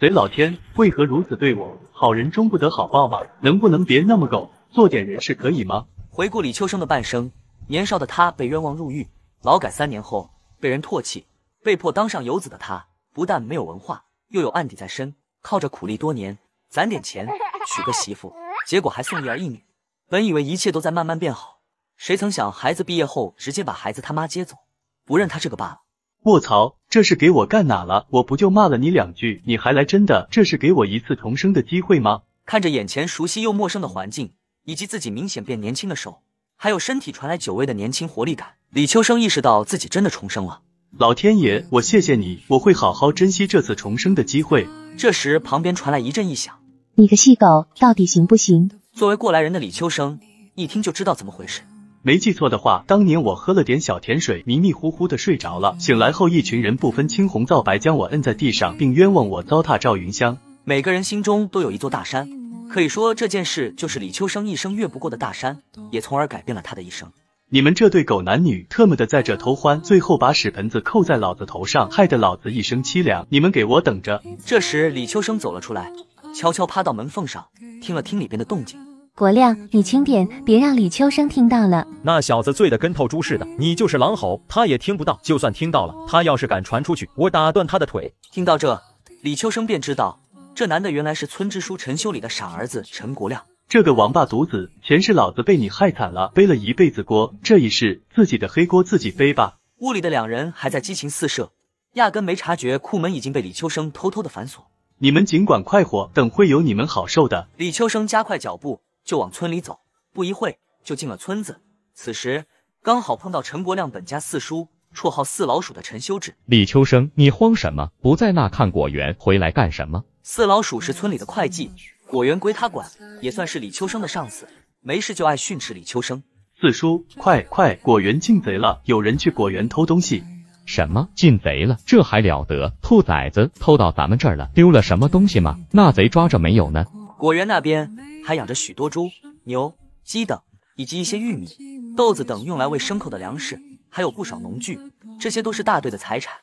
贼老天，为何如此对我？好人终不得好报吗？能不能别那么狗，做点人事可以吗？回顾李秋生的半生，年少的他被冤枉入狱，劳改3年后被人唾弃，被迫当上游子的他，不但没有文化，又有案底在身，靠着苦力多年，攒点钱娶个媳妇，结果还送一儿一女。本以为一切都在慢慢变好，谁曾想孩子毕业后直接把孩子他妈接走，不认他这个爸了。卧槽，这是给我干哪了？我不就骂了你2句，你还来真的？这是给我一次重生的机会吗？看着眼前熟悉又陌生的环境，以及自己明显变年轻的手，还有身体传来久违的年轻活力感，李秋生意识到自己真的重生了。老天爷，我谢谢你，我会好好珍惜这次重生的机会。这时旁边传来一阵异响，你个细狗，到底行不行？作为过来人的李秋生一听就知道怎么回事。没记错的话，当年我喝了点小甜水，迷迷糊糊的睡着了，醒来后一群人不分青红皂白将我摁在地上，并冤枉我糟蹋赵云香。每个人心中都有一座大山，可以说这件事就是李秋生一生越不过的大山，也从而改变了他的一生。你们这对狗男女特么的在这偷欢，最后把屎盆子扣在老子头上，害得老子一生凄凉，你们给我等着。这时李秋生走了出来，悄悄趴到门缝上，听了听里边的动静。国亮，你轻点，别让李秋生听到了。那小子醉得跟头猪似的，你就是狼吼，他也听不到。就算听到了，他要是敢传出去，我打断他的腿。听到这，李秋生便知道，这男的原来是村支书陈修理的傻儿子陈国亮。这个王八犊子，前世老子被你害惨了，背了一辈子锅，这一世自己的黑锅自己背吧。屋里的2人还在激情四射，压根没察觉库门已经被李秋生偷偷的反锁。你们尽管快活，等会有你们好受的。李秋生加快脚步就往村里走，不一会就进了村子。此时刚好碰到陈国亮本家四叔，绰号4老鼠的陈修志。李秋生，你慌什么？不在那看果园，回来干什么？4老鼠是村里的会计，果园归他管，也算是李秋生的上司，没事就爱训斥李秋生。四叔，快，果园进贼了，有人去果园偷东西。什么进贼了？这还了得！兔崽子偷到咱们这儿了，丢了什么东西吗？那贼抓着没有呢？果园那边还养着许多猪、牛、鸡等，以及一些玉米、豆子等用来喂牲口的粮食，还有不少农具，这些都是大队的财产。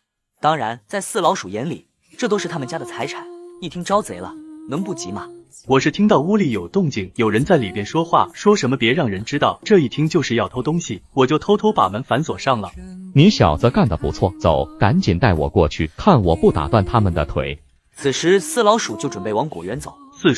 当然，在4老鼠眼里，这都是他们家的财产。一听招贼了，能不急吗？我是听到屋里有动静，有人在里边说话，说什么别让人知道，这一听就是要偷东西，我就偷偷把门反锁上了。你小子干得不错，走，赶紧带我过去，看我不打断他们的腿。此时4老鼠就准备往果园走。四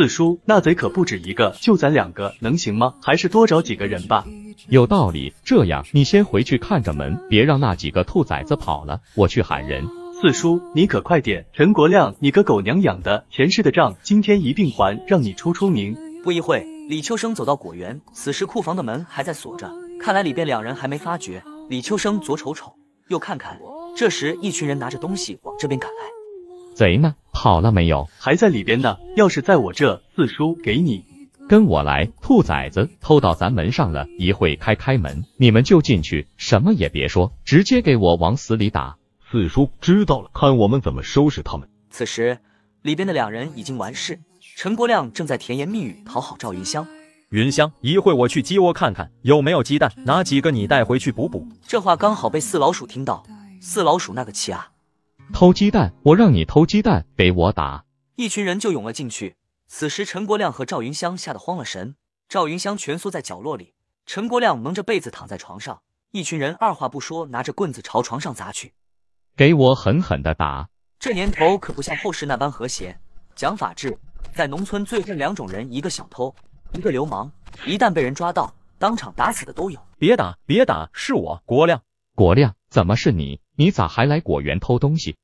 叔，那贼可不止一个，就咱2个，能行吗？还是多找几个人吧。有道理，这样你先回去看着门，别让那几个兔崽子跑了，我去喊人。四叔，你可快点！陈国亮，你个狗娘养的，前世的账今天一并还，让你出名。不一会，李秋生走到果园，此时库房的门还在锁着，看来里边2人还没发觉。李秋生左瞅瞅，右看看，这时一群人拿着东西往这边赶来。贼呢？跑了没有？还在里边呢，要是在我这，四叔给你。跟我来，兔崽子偷到咱门上了，一会开门，你们就进去，什么也别说，直接给我往死里打。四叔知道了，看我们怎么收拾他们。此时里边的2人已经完事，陈国亮正在甜言蜜语讨好赵云香。云香，一会我去鸡窝看看有没有鸡蛋，拿几个你带回去补补。这话刚好被4老鼠听到，4老鼠那个气啊！偷鸡蛋？我让你偷鸡蛋，给我打！一群人就涌了进去。此时陈国亮和赵云香吓得慌了神，赵云香蜷缩在角落里，陈国亮蒙着被子躺在床上，一群人二话不说拿着棍子朝床上砸去。给我狠狠的打！这年头可不像后世那般和谐，讲法治，在农村最恨2种人，一个小偷，一个流氓，一旦被人抓到，当场打死的都有。别打，是我，国亮。国亮，怎么是你？你咋还来果园偷东西？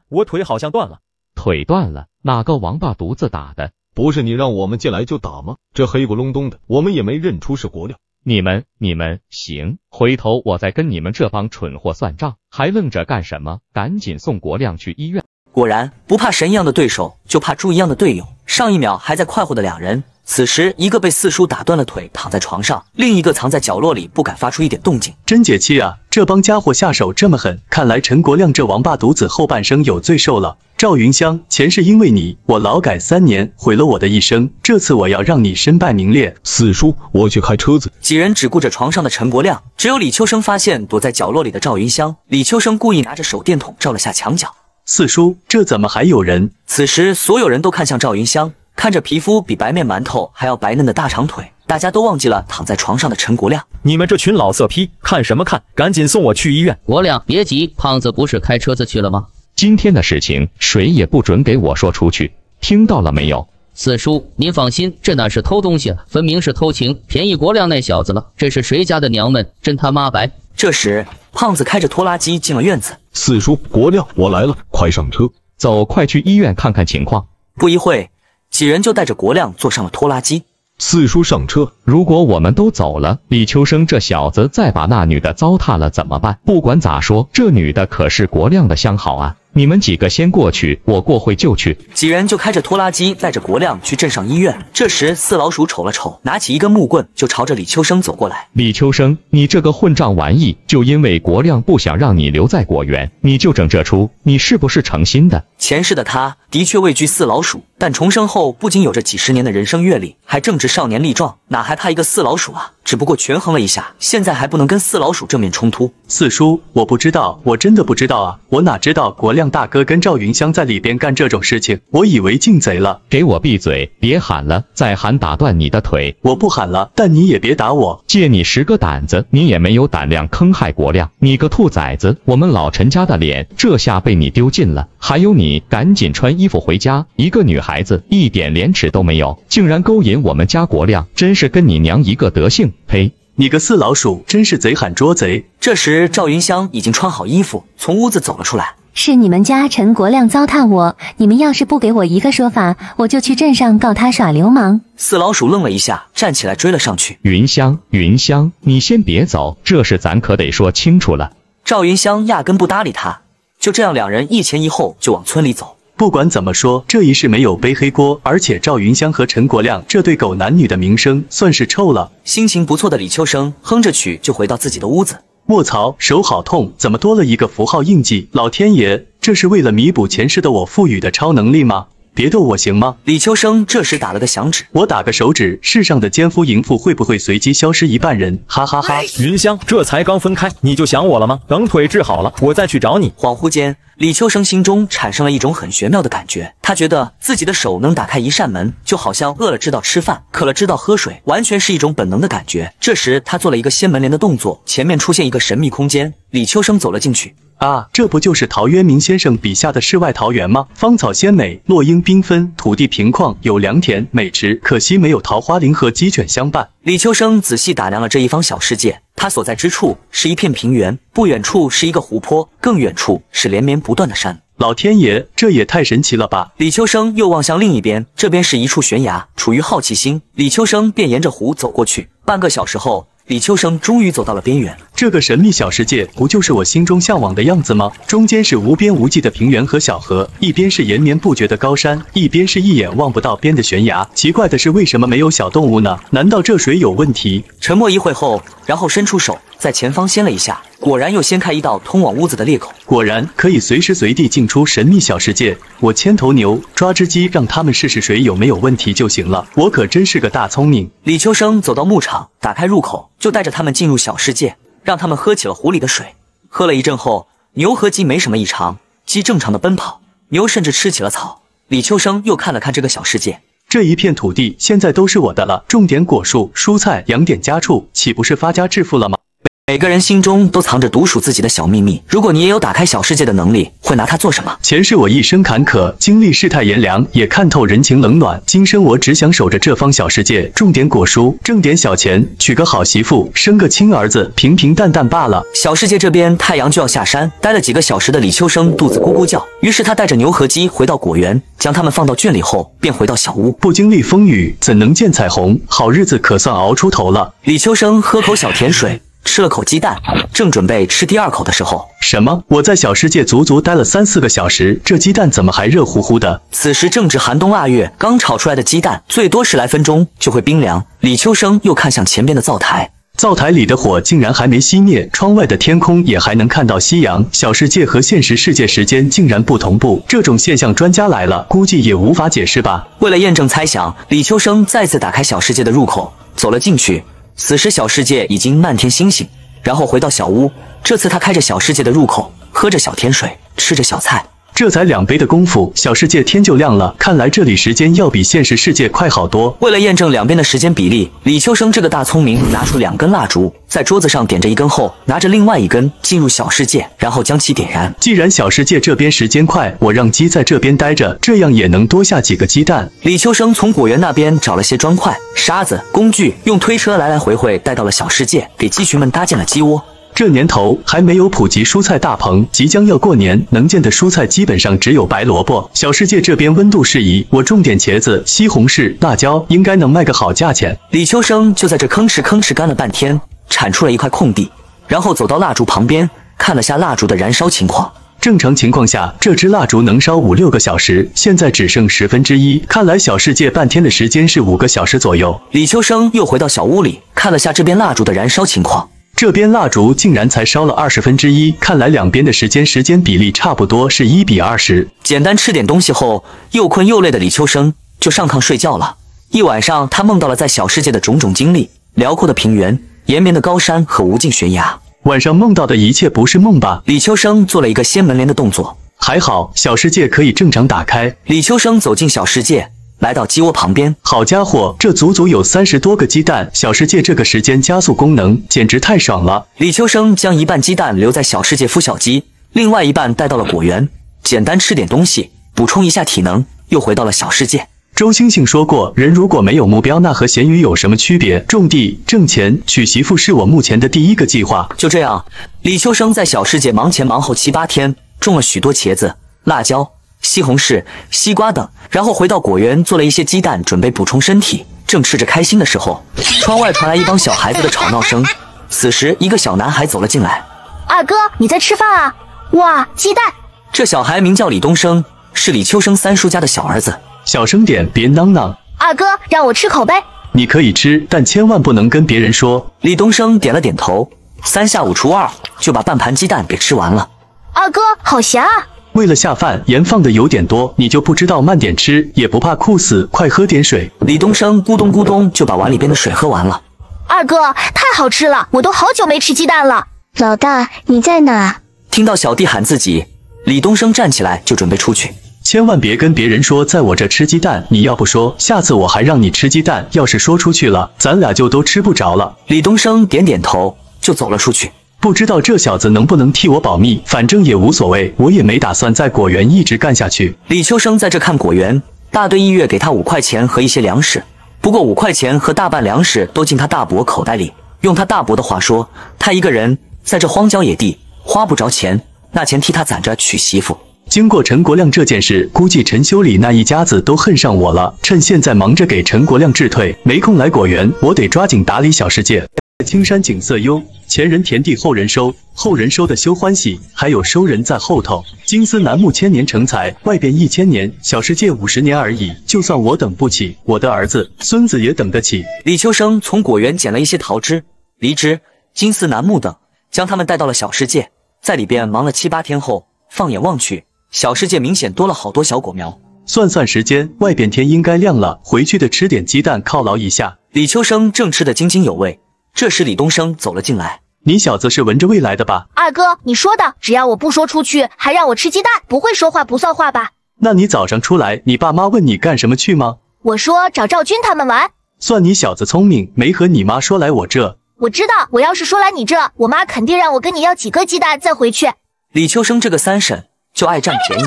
我腿好像断了。腿断了？哪个王八犊子打的？不是你让我们进来就打吗？这黑不隆咚的，我们也没认出是国亮。你们行，回头我再跟你们这帮蠢货算账，还愣着干什么？赶紧送国亮去医院。果然，不怕神一样的对手，就怕猪一样的队友。上一秒还在快活的2人，此时一个被4叔打断了腿，躺在床上，另一个藏在角落里，不敢发出一点动静。真解气啊！这帮家伙下手这么狠，看来陈国亮这王八犊子后半生有罪受了。赵云香，前世因为你，我劳改3年，毁了我的一生。这次我要让你身败名裂。四叔，我去开车子。几人只顾着床上的陈国亮，只有李秋生发现躲在角落里的赵云香。李秋生故意拿着手电筒照了下墙角。四叔，这怎么还有人？此时所有人都看向赵云香，看着皮肤比白面馒头还要白嫩的大长腿，大家都忘记了躺在床上的陈国亮。你们这群老色批，看什么看？赶紧送我去医院！国亮，别急，胖子不是开车子去了吗？今天的事情谁也不准给我说出去，听到了没有？四叔，您放心，这哪是偷东西，分明是偷情，便宜国亮那小子了。这是谁家的娘们？真他妈白！这时，胖子开着拖拉机进了院子。四叔，国亮，我来了，快上车。走，快去医院看看情况。不一会，几人就带着国亮坐上了拖拉机。四叔上车。如果我们都走了，李秋生这小子再把那女的糟蹋了怎么办？不管咋说，这女的可是国亮的相好啊！你们几个先过去，我过会就去。几人就开着拖拉机带着国亮去镇上医院。这时四老鼠瞅了瞅，拿起一根木棍就朝着李秋生走过来。李秋生，你这个混账玩意，就因为国亮不想让你留在果园，你就整这出，你是不是诚心的？前世的他的确畏惧四老鼠，但重生后不仅有着几十年的人生阅历，还正值少年力壮，哪还怕一个四老鼠啊？只不过权衡了一下，现在还不能跟四老鼠正面冲突。四叔，我不知道，我真的不知道啊！我哪知道国亮大哥跟赵云香在里边干这种事情，我以为进贼了。给我闭嘴，别喊了，再喊打断你的腿。我不喊了，但你也别打我。借你10个胆子，你也没有胆量坑害国亮，你个兔崽子！我们老陈家的脸这下被你丢尽了。还有你，赶紧穿衣服回家！一个女孩子一点廉耻都没有，竟然勾引我们家国亮，真是跟你娘一个德行！呸！你个四老鼠，真是贼喊捉贼！这时赵云香已经穿好衣服，从屋子走了出来。是你们家陈国亮糟蹋我，你们要是不给我一个说法，我就去镇上告他耍流氓。四老鼠愣了一下，站起来追了上去。云香，云香，你先别走，这事咱可得说清楚了。赵云香压根不搭理他，就这样两人一前一后就往村里走。不管怎么说，这一事没有背黑锅，而且赵云香和陈国亮这对狗男女的名声算是臭了。心情不错的李秋生哼着曲就回到自己的屋子。卧槽，手好痛，怎么多了一个符号印记？老天爷，这是为了弥补前世的我赋予的超能力吗？别逗我行吗？李秋生这时打了个响指，我打个手指，世上的奸夫淫妇会不会随机消失一半人？哈哈哈！云香，这才刚分开，你就想我了吗？等腿治好了，我再去找你。恍惚间，李秋生心中产生了一种很玄妙的感觉，他觉得自己的手能打开一扇门，就好像饿了知道吃饭，渴了知道喝水，完全是一种本能的感觉。这时他做了一个掀门帘的动作，前面出现一个神秘空间，李秋生走了进去。啊，这不就是陶渊明先生笔下的世外桃源吗？芳草鲜美，落英缤纷，土地平旷，有良田美池，可惜没有桃花林和鸡犬相伴。李秋生仔细打量了这一方小世界，他所在之处是一片平原，不远处是一个湖泊，更远处是连绵不断的山。老天爷，这也太神奇了吧！李秋生又望向另一边，这边是一处悬崖。处于好奇心，李秋生便沿着湖走过去。半个小时后，李秋生终于走到了边缘。这个神秘小世界不就是我心中向往的样子吗？中间是无边无际的平原和小河，一边是延绵不绝的高山，一边是一眼望不到边的悬崖。奇怪的是，为什么没有小动物呢？难道这水有问题？沉默一会后，然后伸出手在前方掀了一下，果然又掀开一道通往屋子的裂口。果然可以随时随地进出神秘小世界。我牵头牛抓只鸡，让他们试试水有没有问题就行了。我可真是个大聪明。李秋生走到牧场，打开入口，就带着他们进入小世界，让他们喝起了湖里的水。喝了一阵后，牛和鸡没什么异常，鸡正常的奔跑，牛甚至吃起了草。李秋生又看了看这个小世界，这一片土地现在都是我的了，种点果树、蔬菜，养点家畜，岂不是发家致富了吗？每个人心中都藏着独属自己的小秘密，如果你也有打开小世界的能力，会拿它做什么？前世我一生坎坷，经历世态炎凉，也看透人情冷暖。今生我只想守着这方小世界，种点果蔬，挣点小钱，娶个好媳妇，生个亲儿子，平平淡淡罢了。小世界这边太阳就要下山，待了几个小时的李秋生肚子咕咕叫，于是他带着牛和鸡回到果园，将它们放到圈里后，便回到小屋。不经历风雨，怎能见彩虹？好日子可算熬出头了。李秋生喝口小甜水，吃了口鸡蛋，正准备吃第二口的时候，什么？我在小世界足足待了3-4个小时，这鸡蛋怎么还热乎乎的？此时正值寒冬腊月，刚炒出来的鸡蛋最多10来分钟就会冰凉。李秋生又看向前边的灶台，灶台里的火竟然还没熄灭，窗外的天空也还能看到夕阳。小世界和现实世界时间竟然不同步，这种现象专家来了，估计也无法解释吧。为了验证猜想，李秋生再次打开小世界的入口，走了进去。此时小世界已经漫天星星，然后回到小屋。这次他开着小世界的入口，喝着小甜水，吃着小菜，这才2杯的功夫，小世界天就亮了。看来这里时间要比现实世界快好多。为了验证两边的时间比例，李秋生这个大聪明拿出2根蜡烛，在桌子上点着1根后，拿着另外1根进入小世界，然后将其点燃。既然小世界这边时间快，我让鸡在这边待着，这样也能多下几个鸡蛋。李秋生从果园那边找了些砖块、沙子、工具，用推车来来回回带到了小世界，给鸡群们搭建了鸡窝。这年头还没有普及蔬菜大棚，即将要过年，能见的蔬菜基本上只有白萝卜。小世界这边温度适宜，我种点茄子、西红柿、辣椒，应该能卖个好价钱。李秋生就在这吭哧干了半天，铲出了一块空地，然后走到蜡烛旁边，看了下蜡烛的燃烧情况。正常情况下，这支蜡烛能烧5-6个小时，现在只剩1/10，看来小世界半天的时间是5个小时左右。李秋生又回到小屋里，看了下这边蜡烛的燃烧情况。这边蜡烛竟然才烧了1/20，看来两边的时间比例差不多是1:20。简单吃点东西后，又困又累的李秋生就上炕睡觉了。一晚上，他梦到了在小世界的种种经历：辽阔的平原、延绵的高山和无尽悬崖。晚上梦到的一切不是梦吧？李秋生做了一个掀门帘的动作，还好小世界可以正常打开。李秋生走进小世界，来到鸡窝旁边。好家伙，这足足有30多个鸡蛋！小世界这个时间加速功能简直太爽了。李秋生将1半鸡蛋留在小世界孵小鸡，另外1半带到了果园，简单吃点东西，补充一下体能，又回到了小世界。周星星说过，人如果没有目标，那和咸鱼有什么区别？种地、挣钱、娶媳妇是我目前的第一个计划。就这样，李秋生在小世界忙前忙后7、8天，种了许多茄子、辣椒、西红柿、西瓜等，然后回到果园做了一些鸡蛋，准备补充身体。正吃着开心的时候，窗外传来一帮小孩子的吵闹声。此时，一个小男孩走了进来。二哥，你在吃饭啊？哇，鸡蛋！这小孩名叫李东升，是李秋生三叔家的小儿子。小声点，别囔囔。二哥，让我吃口呗。你可以吃，但千万不能跟别人说。李东升点了点头，3下5除2就把半盘鸡蛋给吃完了。二哥，好咸啊！为了下饭，盐放的有点多，你就不知道慢点吃，也不怕酷死，快喝点水。李东升咕咚咕咚就把碗里边的水喝完了。二哥，太好吃了，我都好久没吃鸡蛋了。老大，你在哪？听到小弟喊自己，李东升站起来就准备出去。千万别跟别人说在我这吃鸡蛋，你要不说，下次我还让你吃鸡蛋。要是说出去了，咱俩就都吃不着了。李东升点点头，就走了出去。不知道这小子能不能替我保密，反正也无所谓，我也没打算在果园一直干下去。李秋生在这看果园，大队一月给他5块钱和一些粮食，不过5块钱和大半粮食都进他大伯口袋里。用他大伯的话说，他一个人在这荒郊野地花不着钱，那钱替他攒着娶媳妇。经过陈国亮这件事，估计陈修理那一家子都恨上我了。趁现在忙着给陈国亮治退，没空来果园，我得抓紧打理小世界。青山景色优，前人田地后人收，后人收的休欢喜，还有收人在后头。金丝楠木1000年成材，外边1000年，小世界50年而已。就算我等不起，我的儿子、孙子也等得起。李秋生从果园捡了一些桃枝、梨枝、金丝楠木等，将它们带到了小世界，在里边忙了7、8天后，放眼望去，小世界明显多了好多小果苗。算算时间，外边天应该亮了，回去的吃点鸡蛋犒劳一下。李秋生正吃得津津有味，这时李东升走了进来。你小子是闻着味来的吧？二哥，你说的，只要我不说出去，还让我吃鸡蛋，不会说话不算话吧？那你早上出来，你爸妈问你干什么去吗？我说找赵军他们玩。算你小子聪明，没和你妈说来我这。我知道，我要是说来你这，我妈肯定让我跟你要几个鸡蛋再回去。李秋生这个三婶就爱占便宜，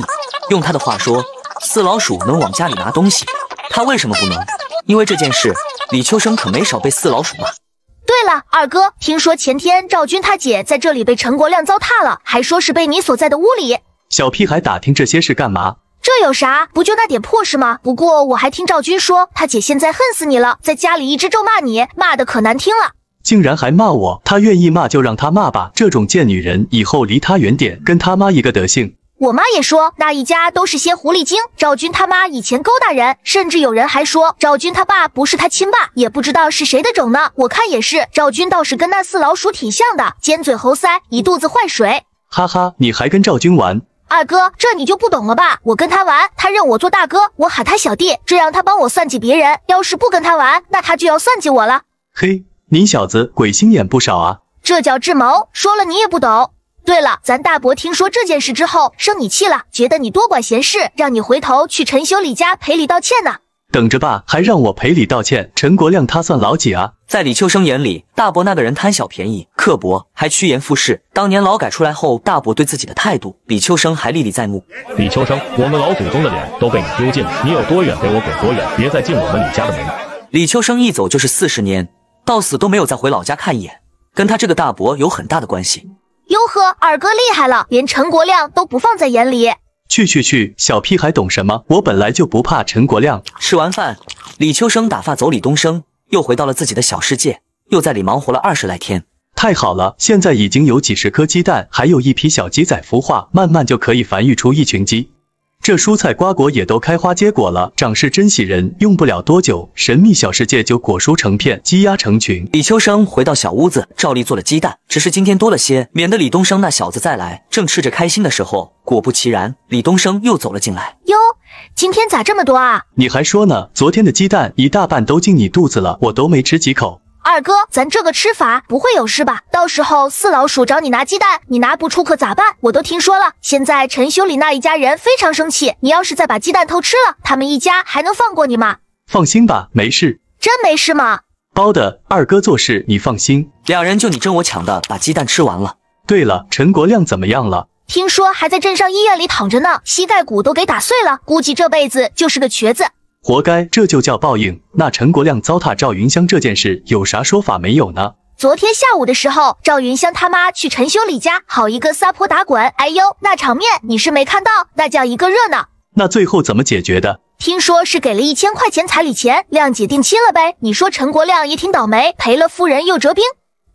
用他的话说，四老鼠能往家里拿东西，他为什么不能？因为这件事，李秋生可没少被四老鼠骂。对了，二哥，听说前天赵军他姐在这里被陈国亮糟蹋了，还说是被你所在的屋里。小屁孩打听这些事干嘛？这有啥？不就那点破事吗？不过我还听赵军说，他姐现在恨死你了，在家里一直咒骂你，骂得可难听了。竟然还骂我，他愿意骂就让他骂吧，这种贱女人以后离他远点，跟他妈一个德行。我妈也说，那一家都是些狐狸精，赵军他妈以前勾搭人，甚至有人还说赵军他爸不是他亲爸，也不知道是谁的种呢。我看也是，赵军倒是跟那四老鼠挺像的，尖嘴猴腮，一肚子坏水。哈哈，你还跟赵军玩？二哥，这你就不懂了吧？我跟他玩，他认我做大哥，我喊他小弟，这让他帮我算计别人，要是不跟他玩，那他就要算计我了。嘿，你小子鬼心眼不少啊！这叫智谋，说了你也不懂。对了，咱大伯听说这件事之后生你气了，觉得你多管闲事，让你回头去陈修理家赔礼道歉呢。等着吧，还让我赔礼道歉，陈国亮他算老几啊？在李秋生眼里，大伯那个人贪小便宜、刻薄，还趋炎附势。当年劳改出来后，大伯对自己的态度，李秋生还历历在目。李秋生，我们老祖宗的脸都被你丢尽了，你有多远给我滚多远，别再进我们李家的门。李秋生一走就是40年，到死都没有再回老家看一眼，跟他这个大伯有很大的关系。哟呵，二哥厉害了，连陈国亮都不放在眼里。去，小屁孩懂什么？我本来就不怕陈国亮。吃完饭，李秋生打发走李东升，又回到了自己的小世界，又在里忙活了20来天。太好了，现在已经有几十颗鸡蛋，还有一批小鸡仔孵化，慢慢就可以繁育出一群鸡。这蔬菜瓜果也都开花结果了，长势真喜人。用不了多久，神秘小世界就果蔬成片，鸡鸭成群。李秋生回到小屋子，照例做了鸡蛋，只是今天多了些，免得李东升那小子再来。正吃着开心的时候，果不其然，李东升又走了进来。哟，今天咋这么多啊？你还说呢，昨天的鸡蛋一大半都进你肚子了，我都没吃几口。二哥，咱这个吃法不会有事吧？到时候四老鼠找你拿鸡蛋，你拿不出可咋办？我都听说了，现在陈修理那一家人非常生气，你要是再把鸡蛋偷吃了，他们一家还能放过你吗？放心吧，没事。真没事吗？包的，二哥做事你放心。两人就你争我抢的把鸡蛋吃完了。对了，陈国亮怎么样了？听说还在镇上医院里躺着呢，膝盖骨都给打碎了，估计这辈子就是个瘸子。活该，这就叫报应。那陈国亮糟蹋赵云香这件事有啥说法没有呢？昨天下午的时候，赵云香他妈去陈修理家，好一个撒泼打滚，哎呦，那场面你是没看到，那叫一个热闹。那最后怎么解决的？听说是给了1000块钱彩礼钱，谅解定亲了呗。你说陈国亮也挺倒霉，赔了夫人又折兵。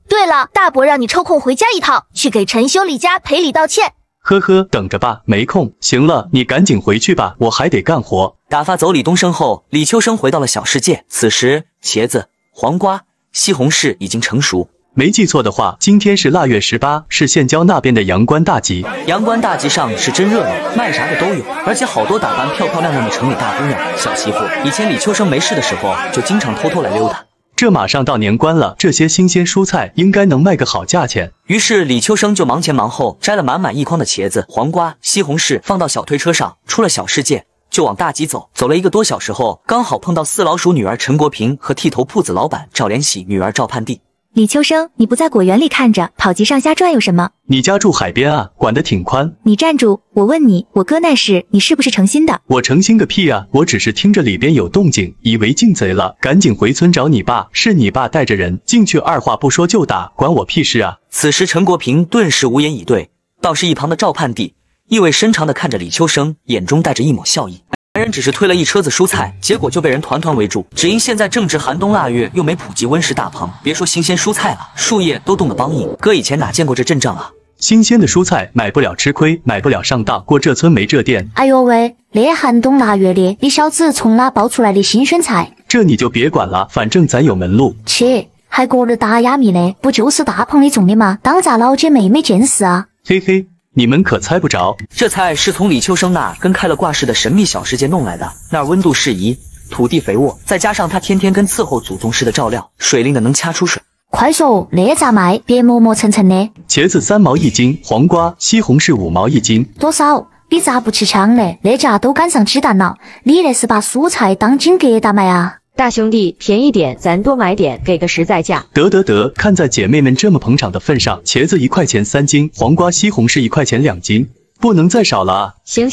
对了，大伯让你抽空回家一趟，去给陈修理家赔礼道歉。呵呵，等着吧，没空。行了，你赶紧回去吧，我还得干活。打发走李东升后，李秋生回到了小世界。此时，茄子、黄瓜、西红柿已经成熟。没记错的话，今天是腊月18，是县郊那边的阳关大集。阳关大集上是真热闹，卖啥的都有，而且好多打扮漂漂亮亮的城里大姑娘、小媳妇。以前李秋生没事的时候，就经常偷偷来溜达。这马上到年关了，这些新鲜蔬菜应该能卖个好价钱。于是李秋生就忙前忙后，摘了满满一筐的茄子、黄瓜、西红柿，放到小推车上，出了小世界，就往大集走。走了1个多小时后，刚好碰到四老鼠女儿陈国平和剃头铺子老板赵连喜女儿赵盼娣。李秋生，你不在果园里看着，跑集上下转有什么？你家住海边啊，管得挺宽。你站住！我问你，我哥那事，你是不是诚心的？我诚心个屁啊！我只是听着里边有动静，以为进贼了，赶紧回村找你爸。是你爸带着人进去，二话不说就打，管我屁事啊！此时陈国平顿时无言以对，倒是一旁的赵盼娣意味深长地看着李秋生，眼中带着一抹笑意。男人只是推了一车子蔬菜，结果就被人团团围住。只因现在正值寒冬腊月，又没普及温室大棚，别说新鲜蔬菜了，树叶都冻得梆硬。哥以前哪见过这阵仗啊！新鲜的蔬菜买不了吃亏，买不了上当，过这村没这店。哎呦喂，那寒冬腊月的，你小子从哪爆出来的新鲜菜？这你就别管了，反正咱有门路。切，还过得打哑谜呢，不就是大棚里种的吗？当咋老姐妹没见识啊？嘿嘿。你们可猜不着，这菜是从李秋生那跟开了挂似的神秘小世界弄来的。那儿温度适宜，土地肥沃，再加上他天天跟伺候祖宗似的照料，水灵的能掐出水。快说，那咋卖？别磨磨蹭蹭的。茄子3毛1斤，黄瓜、西红柿5毛1斤。多少？你咋不吃枪嘞？那家都赶上鸡蛋了，你那是把蔬菜当斤疙瘩卖啊？大兄弟，便宜点，咱多买点，给个实在价。得，看在姐妹们这么捧场的份上，茄子1块钱3斤，黄瓜、西红柿1块钱2斤，不能再少了啊！行，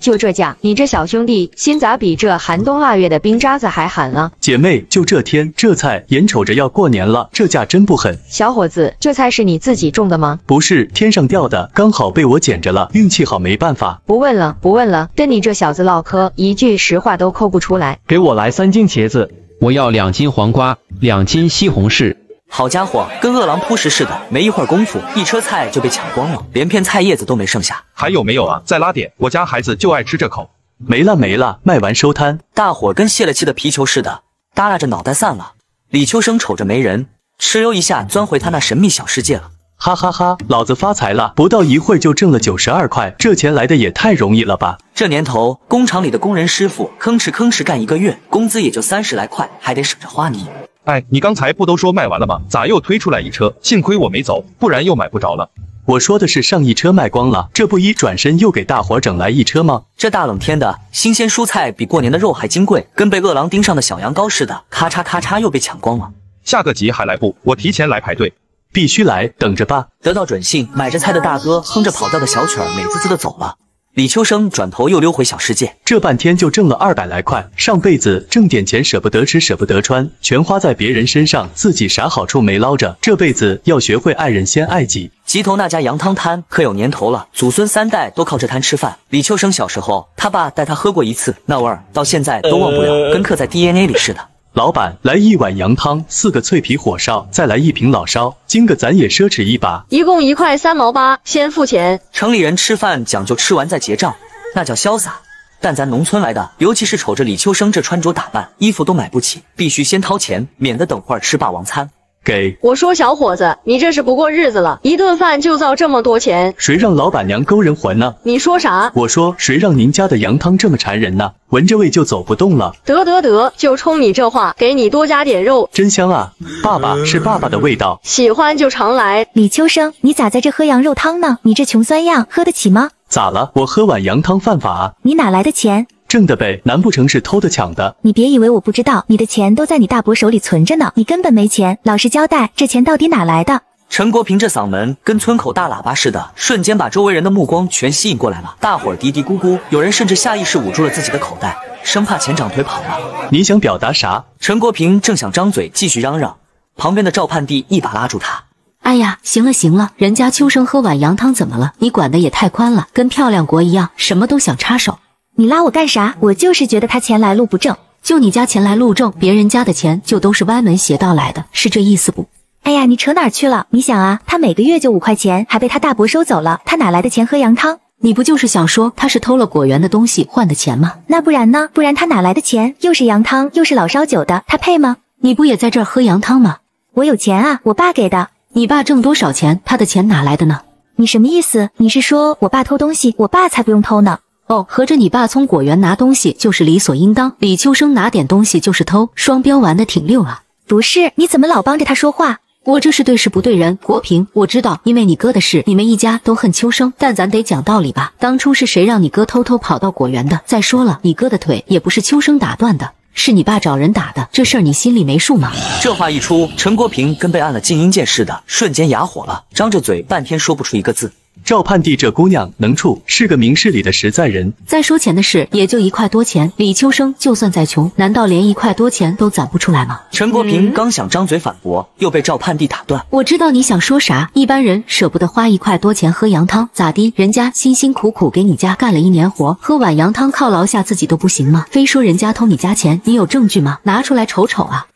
就这价。你这小兄弟心咋比这寒冬腊月的冰渣子还狠啊？姐妹，就这天，这菜眼瞅着要过年了，这价真不狠。小伙子，这菜是你自己种的吗？不是，天上掉的，刚好被我捡着了，运气好没办法。不问了，跟你这小子唠嗑，一句实话都抠不出来。给我来3斤茄子，我要2斤黄瓜，2斤西红柿。好家伙，跟饿狼扑食似的，没一会儿功夫，一车菜就被抢光了，连片菜叶子都没剩下。还有没有啊？再拉点，我家孩子就爱吃这口。没了，卖完收摊。大伙跟泄了气的皮球似的，耷拉着脑袋散了。李秋生瞅着没人，哧溜一下钻回他那神秘小世界了。哈哈哈，老子发财了！不到一会儿就挣了92块，这钱来的也太容易了吧！这年头，工厂里的工人师傅吭哧干1个月，工资也就30来块，还得省着花呢。哎，你刚才不都说卖完了吗？咋又推出来一车？幸亏我没走，不然又买不着了。我说的是上一车卖光了，这不一转身又给大伙整来一车吗？这大冷天的，新鲜蔬菜比过年的肉还金贵，跟被饿狼盯上的小羊羔似的，咔嚓咔嚓又被抢光了。下个集还来不？我提前来排队。必须来，等着吧。得到准信，买着菜的大哥哼着跑调的小曲儿，美滋滋的走了。李秋生转头又溜回小世界，这半天就挣了200来块，上辈子挣点钱舍不得吃舍不得穿，全花在别人身上，自己啥好处没捞着。这辈子要学会爱人先爱己。集头那家羊汤摊可有年头了，祖孙3代都靠这摊吃饭。李秋生小时候，他爸带他喝过一次，那味儿到现在都忘不了，跟刻在 DNA 里似的。老板，来1碗羊汤，4个脆皮火烧，再来1瓶老烧，今个咱也奢侈一把。一共1块3毛8，先付钱。城里人吃饭讲究吃完再结账，那叫潇洒。但咱农村来的，尤其是瞅着李秋生这穿着打扮，衣服都买不起，必须先掏钱，免得等会儿吃霸王餐。给我说小伙子，你这是不过日子了，一顿饭就造这么多钱，谁让老板娘勾人还呢？你说啥？我说谁让您家的羊汤这么馋人呢？闻着味就走不动了。得，就冲你这话，给你多加点肉，真香啊！爸爸是爸爸的味道，喜欢就常来。李秋生，你咋在这喝羊肉汤呢？你这穷酸样，喝得起吗？咋了？我喝碗羊汤犯法啊？你哪来的钱？挣的呗，难不成是偷的抢的？你别以为我不知道，你的钱都在你大伯手里存着呢，你根本没钱。老实交代，这钱到底哪来的？陈国平这嗓门跟村口大喇叭似的，瞬间把周围人的目光全吸引过来了。大伙儿嘀嘀咕咕，有人甚至下意识捂住了自己的口袋，生怕钱长腿跑了。你想表达啥？陈国平正想张嘴继续嚷嚷，旁边的赵盼娣一把拉住他。哎呀，行了，人家秋生喝碗羊汤怎么了？你管的也太宽了，跟漂亮国一样，什么都想插手。你拉我干啥？我就是觉得他钱来路不正。就你家钱来路正，别人家的钱就都是歪门邪道来的，是这意思不？哎呀，你扯哪儿去了？你想啊，他每个月就5块钱，还被他大伯收走了，他哪来的钱喝羊汤？你不就是想说他是偷了果园的东西换的钱吗？那不然呢？不然他哪来的钱？又是羊汤又是老烧酒的，他配吗？你不也在这儿喝羊汤吗？我有钱啊，我爸给的。你爸挣多少钱？他的钱哪来的呢？你什么意思？你是说我爸偷东西？我爸才不用偷呢。哦，合着你爸从果园拿东西就是理所应当，李秋生拿点东西就是偷，双标玩的挺溜啊。不是，你怎么老帮着他说话？我这是对事不对人，国平，我知道，因为你哥的事，你们一家都恨秋生，但咱得讲道理吧。当初是谁让你哥偷偷跑到果园的？再说了，你哥的腿也不是秋生打断的，是你爸找人打的，这事儿你心里没数吗？这话一出，陈国平跟被按了静音键似的，瞬间哑火了，张着嘴半天说不出一个字。赵盼娣这姑娘能处，是个明事理的实在人。再说钱的事，也就1块多钱，李秋生就算再穷，难道连1块多钱都攒不出来吗？陈国平刚想张嘴反驳，又被赵盼娣打断。我知道你想说啥，一般人舍不得花1块多钱喝羊汤，咋的？人家辛辛苦苦给你家干了1年活，喝碗羊汤犒劳下自己都不行吗？非说人家偷你家钱，你有证据吗？拿出来瞅瞅啊！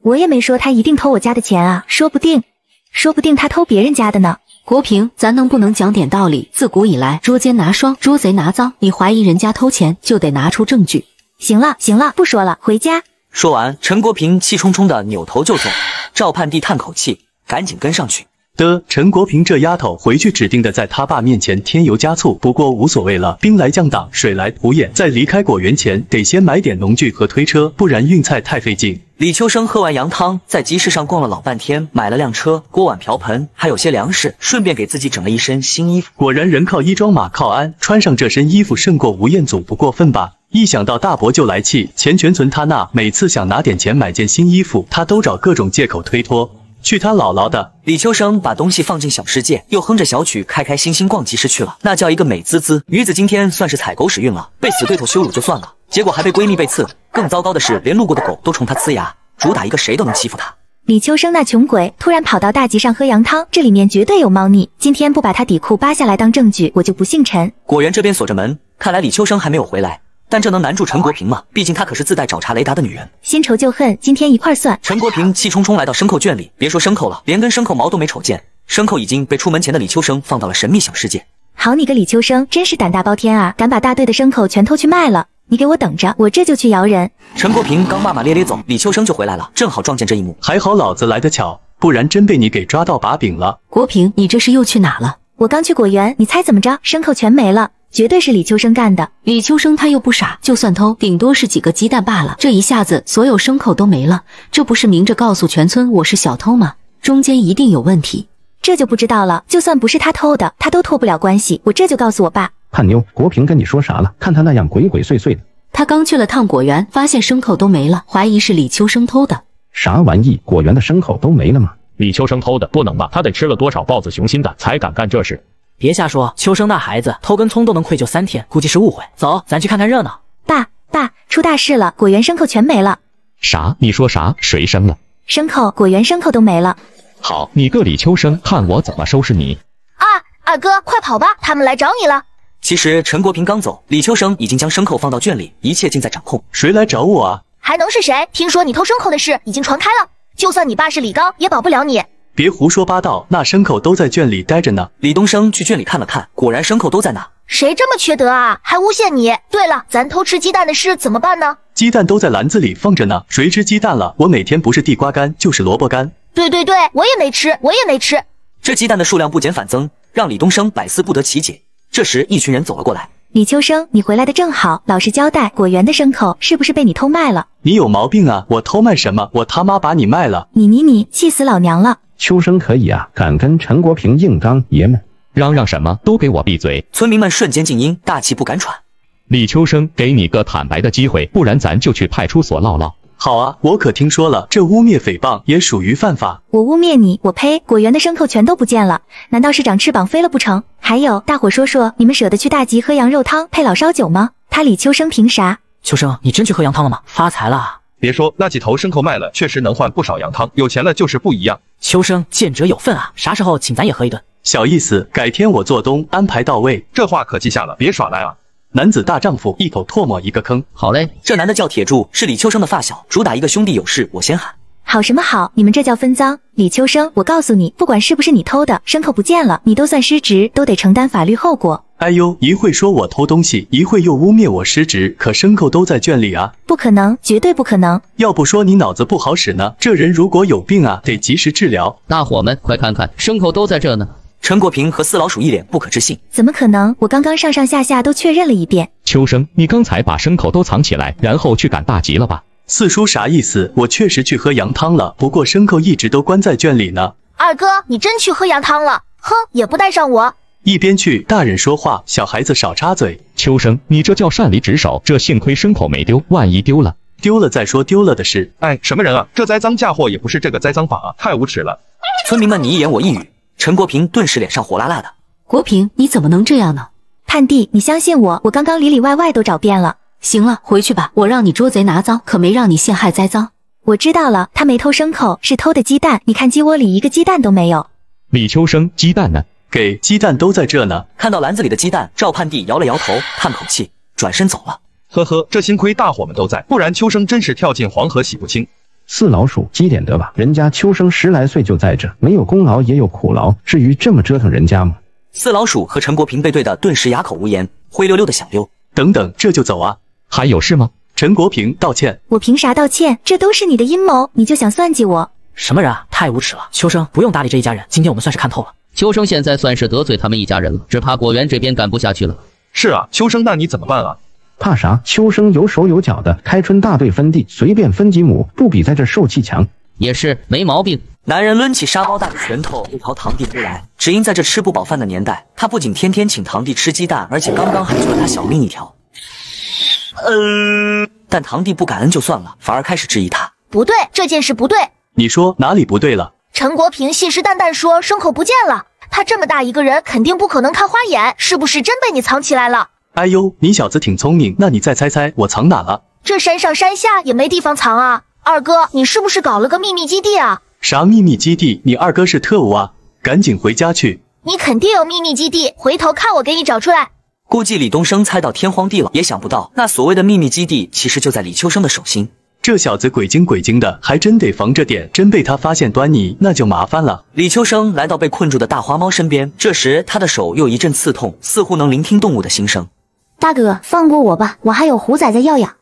我也没说他一定偷我家的钱啊，说不定他偷别人家的呢。国平，咱能不能讲点道理？自古以来，捉奸拿双，捉贼拿赃。你怀疑人家偷钱，就得拿出证据。行了，不说了，回家。说完，陈国平气冲冲的扭头就走。赵盼娣叹口气，赶紧跟上去。陈国平这丫头回去指定的在他爸面前添油加醋，不过无所谓了，兵来将挡，水来土掩。在离开果园前，得先买点农具和推车，不然运菜太费劲。李秋生喝完羊汤，在集市上逛了老半天，买了辆车、锅碗瓢盆，还有些粮食，顺便给自己整了一身新衣服。果然人靠衣装马靠鞍，穿上这身衣服胜过吴彦祖，不过分吧？一想到大伯就来气，钱全存他那，每次想拿点钱买件新衣服，他都找各种借口推脱。去他姥姥的！李秋生把东西放进小世界，又哼着小曲开开心心逛集市去了，那叫一个美滋滋。鱼子今天算是踩狗屎运了，被死对头羞辱就算了，结果还被闺蜜背刺。更糟糕的是，连路过的狗都冲他呲牙，主打一个谁都能欺负他。李秋生那穷鬼突然跑到大集上喝羊汤，这里面绝对有猫腻。今天不把他底裤扒下来当证据，我就不姓陈。果园这边锁着门，看来李秋生还没有回来。但这能难住陈国平吗？毕竟她可是自带找茬雷达的女人。新仇旧恨，今天一块算。陈国平气冲冲来到牲口圈里，别说牲口了，连根牲口毛都没瞅见。牲口已经被出门前的李秋生放到了神秘小世界。好你个李秋生，真是胆大包天啊！敢把大队的牲口全偷去卖了！你给我等着，我这就去摇人。陈国平刚骂骂咧咧走，李秋生就回来了，正好撞见这一幕。还好老子来得巧，不然真被你给抓到把柄了。国平，你这是又去哪了？我刚去果园，你猜怎么着？牲口全没了。绝对是李秋生干的。李秋生他又不傻，就算偷，顶多是几个鸡蛋罢了。这一下子所有牲口都没了，这不是明着告诉全村我是小偷吗？中间一定有问题。这就不知道了。就算不是他偷的，他都脱不了关系。我这就告诉我爸。叛妞，国平跟你说啥了？看他那样鬼鬼祟祟的。他刚去了趟果园，发现牲口都没了，怀疑是李秋生偷的。啥玩意？果园的牲口都没了吗？李秋生偷的，不能吧？他得吃了多少豹子雄心胆才敢干这事？别瞎说，秋生那孩子偷根葱都能愧疚3天，估计是误会。走，咱去看看热闹。爸，出大事了，果园牲口全没了。啥？你说啥？谁生了？牲口，果园牲口都没了。好，你个李秋生，看我怎么收拾你！二哥，快跑吧，他们来找你了。其实陈国平刚走，李秋生已经将牲口放到圈里，一切尽在掌控。谁来找我啊？还能是谁？听说你偷牲口的事已经传开了，就算你爸是李刚，也保不了你。别胡说八道，那牲口都在圈里待着呢。李东升去圈里看了看，果然牲口都在那。谁这么缺德啊？还诬陷你！对了，咱偷吃鸡蛋的事怎么办呢？鸡蛋都在篮子里放着呢，谁吃鸡蛋了？我每天不是地瓜干就是萝卜干。对，我也没吃。这鸡蛋的数量不减反增，让李东升百思不得其解。这时，一群人走了过来。李秋生，你回来的正好，老实交代，果园的牲口是不是被你偷卖了？你有毛病啊！我偷卖什么？我他妈把你卖了！你，气死老娘了！秋生可以啊，敢跟陈国平硬刚，爷们！嚷嚷什么？都给我闭嘴！村民们瞬间静音，大气不敢喘。李秋生，给你个坦白的机会，不然咱就去派出所唠唠。好啊，我可听说了，这污蔑诽谤也属于犯法。我污蔑你？我呸！果园的牲口全都不见了，难道是长翅膀飞了不成？还有，大伙说，你们舍得去大集喝羊肉汤配老烧酒吗？他李秋生凭啥？秋生，你真去喝羊汤了吗？发财了啊！别说，那几头牲口卖了，确实能换不少羊汤。有钱了就是不一样。秋生，见者有份啊！啥时候请咱也喝一顿？小意思，改天我做东安排到位。这话可记下了，别耍赖啊！男子大丈夫，一口唾沫一个坑。好嘞，这男的叫铁柱，是李秋生的发小，主打一个兄弟有事我先喊。好什么好？你们这叫分赃。李秋生，我告诉你，不管是不是你偷的，牲口不见了，你都算失职，都得承担法律后果。哎呦，一会说我偷东西，一会又污蔑我失职，可牲口都在圈里啊！不可能，绝对不可能！要不说你脑子不好使呢，这人如果有病啊，得及时治疗。大伙们快看看，牲口都在这呢！陈国平和四老鼠一脸不可置信。怎么可能？我刚刚上上下下都确认了一遍。秋生，你刚才把牲口都藏起来，然后去赶大集了吧？四叔啥意思？我确实去喝羊汤了，不过牲口一直都关在圈里呢。二哥，你真去喝羊汤了？哼，也不带上我。一边去，大人说话，小孩子少插嘴。秋生，你这叫擅离职守，这幸亏牲口没丢，万一丢了，丢了再说丢了的事。哎，什么人啊？这栽赃嫁祸也不是这个栽赃法啊，太无耻了！村民们你一言我一语，陈国平顿时脸上火辣辣的。国平，你怎么能这样呢？叛弟，你相信我，我刚刚里里外外都找遍了。行了，回去吧，我让你捉贼拿赃，可没让你陷害栽赃。我知道了，他没偷牲口，是偷的鸡蛋。你看鸡窝里一个鸡蛋都没有。李秋生，鸡蛋呢？给，鸡蛋都在这呢。看到篮子里的鸡蛋，赵叛弟摇了摇头，叹口气，转身走了。呵呵，这幸亏大伙们都在，不然秋生真是跳进黄河洗不清。四老鼠，积点德吧，人家秋生10来岁就在这，没有功劳也有苦劳，至于这么折腾人家吗？四老鼠和陈国平被对的顿时哑口无言，灰溜溜的想溜。等等，这就走啊？还有事吗？陈国平道歉。我凭啥道歉？这都是你的阴谋，你就想算计我？什么人啊，太无耻了！秋生不用搭理这一家人，今天我们算是看透了。秋生现在算是得罪他们一家人了，只怕果园这边干不下去了。是啊，秋生，那你怎么办啊？怕啥？秋生有手有脚的，开春大队分地，随便分几亩，不比在这受气强。也是没毛病。男人抡起沙包大的拳头就朝堂弟扑来，只因在这吃不饱饭的年代，他不仅天天请堂弟吃鸡蛋，而且刚刚还救了他小命一条。但堂弟不感恩就算了，反而开始质疑他。不对，这件事不对。你说哪里不对了？陈国平信誓旦旦说牲口不见了，他这么大一个人，肯定不可能看花眼，是不是真被你藏起来了？哎呦，你小子挺聪明，那你再猜猜我藏哪了？这山上山下也没地方藏啊。二哥，你是不是搞了个秘密基地啊？啥秘密基地？你二哥是特务啊？赶紧回家去。你肯定有秘密基地，回头看我给你找出来。估计李东升猜到天荒地老，也想不到那所谓的秘密基地其实就在李秋生的手心。这小子鬼精鬼精的，还真得防着点，真被他发现端倪，那就麻烦了。李秋生来到被困住的大花猫身边，这时他的手又一阵刺痛，似乎能聆听动物的心声。大哥，放过我吧，我还有虎崽在要养。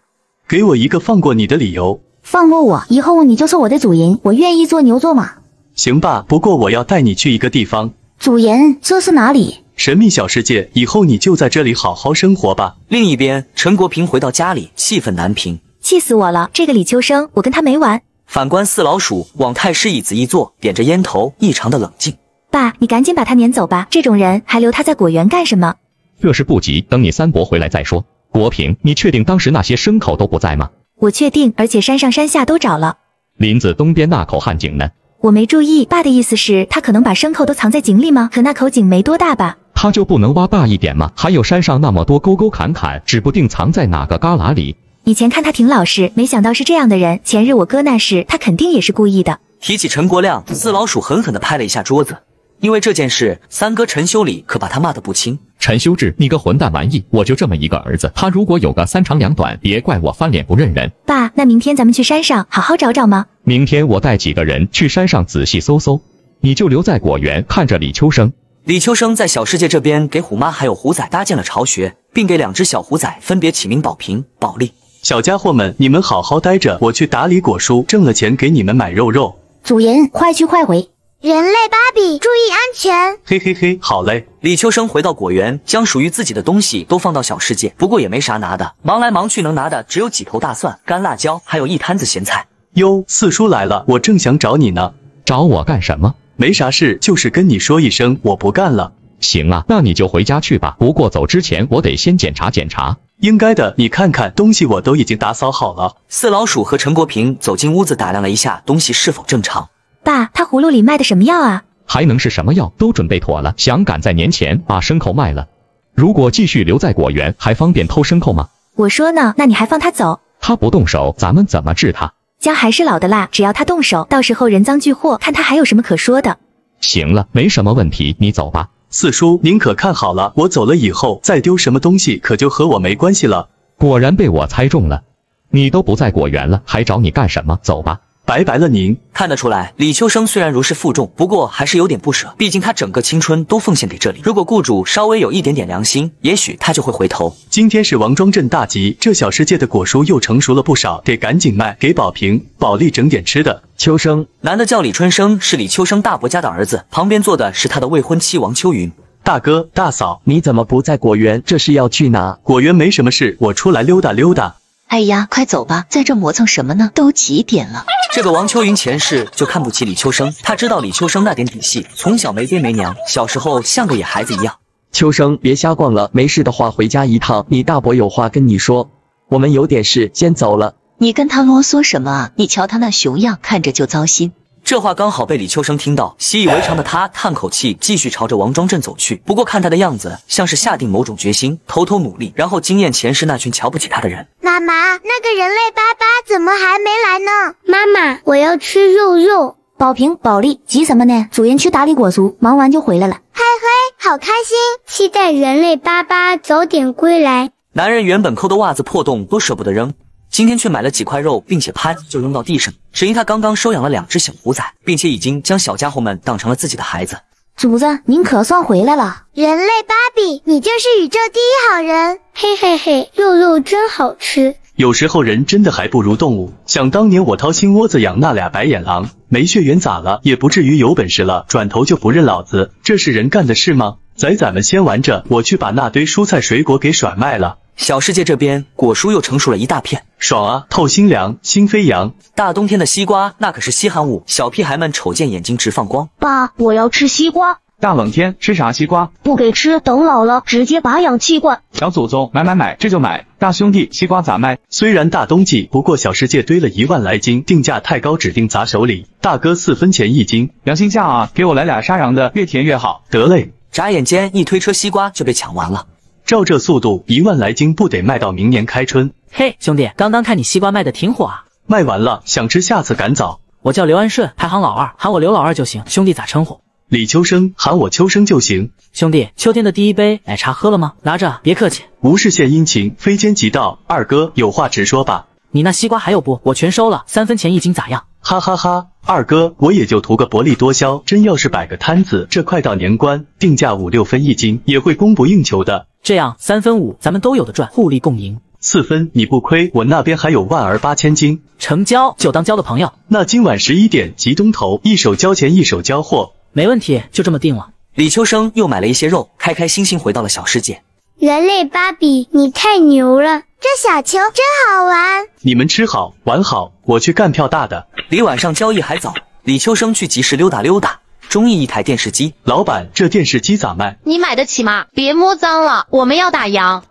给我一个放过你的理由。放过我，以后你就是我的主人，我愿意做牛做马。行吧，不过我要带你去一个地方。主人，这是哪里？神秘小世界，以后你就在这里好好生活吧。另一边，陈国平回到家里，气愤难平。气死我了！这个李秋生，我跟他没完。反观四老鼠，往太师椅子一坐，点着烟头，异常的冷静。爸，你赶紧把他撵走吧，这种人还留他在果园干什么？这事不急，等你三伯回来再说。国平，你确定当时那些牲口都不在吗？我确定，而且山上山下都找了。林子东边那口旱井呢？我没注意，爸的意思是他可能把牲口都藏在井里吗？可那口井没多大吧？他就不能挖大一点吗？还有山上那么多沟沟坎坎，指不定藏在哪个旮旯里。以前看他挺老实，没想到是这样的人。前日我哥那事，他肯定也是故意的。提起陈国亮，四老鼠狠狠地拍了一下桌子。因为这件事，三哥陈修理可把他骂得不轻。陈修志，你个混蛋玩意！我就这么一个儿子，他如果有个三长两短，别怪我翻脸不认人。爸，那明天咱们去山上好好找找吗？明天我带几个人去山上仔细搜搜，你就留在果园看着李秋生。李秋生在小世界这边给虎妈还有虎仔搭建了巢穴，并给2只小虎仔分别起名宝平、宝利。小家伙们，你们好好待着，我去打理果蔬，挣了钱给你们买肉。主人，快去快回。人类芭比，注意安全。嘿嘿嘿，好嘞。李秋生回到果园，将属于自己的东西都放到小世界，不过也没啥拿的，忙来忙去能拿的只有几头大蒜、干辣椒，还有一摊子咸菜。哟，四叔来了，我正想找你呢。找我干什么？没啥事，就是跟你说一声，我不干了。行啊，那你就回家去吧。不过走之前我得先检查检查。应该的，你看看东西我都已经打扫好了。四老鼠和陈国平走进屋子，打量了一下东西是否正常。爸，他葫芦里卖的什么药啊？还能是什么药？都准备妥了，想赶在年前把牲口卖了。如果继续留在果园，还方便偷牲口吗？我说呢，那你还放他走？他不动手，咱们怎么治他？姜还是老的辣，只要他动手，到时候人赃俱获，看他还有什么可说的。行了，没什么问题，你走吧。四叔，您可看好了，我走了以后再丢什么东西，可就和我没关系了。果然被我猜中了，你都不在果园了，还找你干什么？走吧。拜拜了您。看得出来，李秋生虽然如释负重，不过还是有点不舍，毕竟他整个青春都奉献给这里。如果雇主稍微有一点点良心，也许他就会回头。今天是王庄镇大吉，这小世界的果蔬又成熟了不少，得赶紧卖，给宝平、宝利整点吃的。秋生，男的叫李春生，是李秋生大伯家的儿子，旁边坐的是他的未婚妻王秋云。大哥、大嫂，你怎么不在果园？这是要去哪？果园没什么事，我出来溜达溜达。哎呀，快走吧，在这磨蹭什么呢？都几点了？这个王秋云前世就看不起李秋生，他知道李秋生那点底细，从小没爹没娘，小时候像个野孩子一样。秋生，别瞎逛了，没事的话回家一趟，你大伯有话跟你说。我们有点事，先走了。你跟他啰嗦什么啊？你瞧他那熊样，看着就糟心。这话刚好被李秋生听到，习以为常的他叹口气，继续朝着王庄镇走去。不过看他的样子，像是下定某种决心，偷偷努力，然后惊艳前世那群瞧不起他的人。妈妈，那个人类爸爸怎么还没来呢？妈妈，我要吃肉。宝平、宝利，急什么呢？主人去打理果蔬，忙完就回来了。嘿嘿，好开心，期待人类爸爸早点归来。男人原本抠的袜子破洞都舍不得扔，今天却买了几块肉，并且啪就扔到地上。只因他刚刚收养了2只小虎仔，并且已经将小家伙们当成了自己的孩子。主子，您可算回来了。人类芭比，你就是宇宙第一好人。嘿嘿嘿，肉真好吃。有时候人真的还不如动物。想当年我掏心窝子养那俩白眼狼，没血缘咋了？也不至于有本事了转头就不认老子，这是人干的事吗？崽们先玩着，我去把那堆蔬菜水果给甩卖了。小世界这边果蔬又成熟了一大片，爽啊，透心凉，心飞扬。大冬天的西瓜那可是稀罕物，小屁孩们瞅见眼睛直放光。爸，我要吃西瓜。大冷天吃啥西瓜？不给吃，等老了直接拔氧气罐。小祖宗，买，这就买。大兄弟，西瓜咋卖？虽然大冬季，不过小世界堆了1万来斤，定价太高，指定砸手里。大哥4分钱1斤，良心价啊！给我来俩沙瓤的，越甜越好。得嘞。眨眼间，一推车西瓜就被抢完了。照这速度，1万来斤不得卖到明年开春？嘿，兄弟，刚刚看你西瓜卖的挺火啊。卖完了，想吃下次赶早。我叫刘安顺，排行老2，喊我刘老二就行。兄弟咋称呼？李秋生，喊我秋生就行。兄弟，秋天的第一杯奶茶喝了吗？拿着，别客气。无事献殷勤，非奸即盗。二哥有话直说吧。你那西瓜还有不？我全收了，3分钱1斤咋样？哈哈哈，二哥，我也就图个薄利多销，真要是摆个摊子，这快到年关，定价5、6分1斤，也会供不应求的。这样3分5，咱们都有的赚，互利共赢。4分你不亏，我那边还有万儿8000斤。成交，就当交了朋友。那今晚11点集东头，一手交钱一手交货。没问题，就这么定了。李秋生又买了一些肉，开开心心回到了小世界。人类芭比，你太牛了，这小球真好玩。你们吃好玩好，我去干票大的。离晚上交易还早，李秋生去集市溜达溜达，中意一台电视机。老板，这电视机咋卖？你买得起吗？别摸脏了，我们要打烊。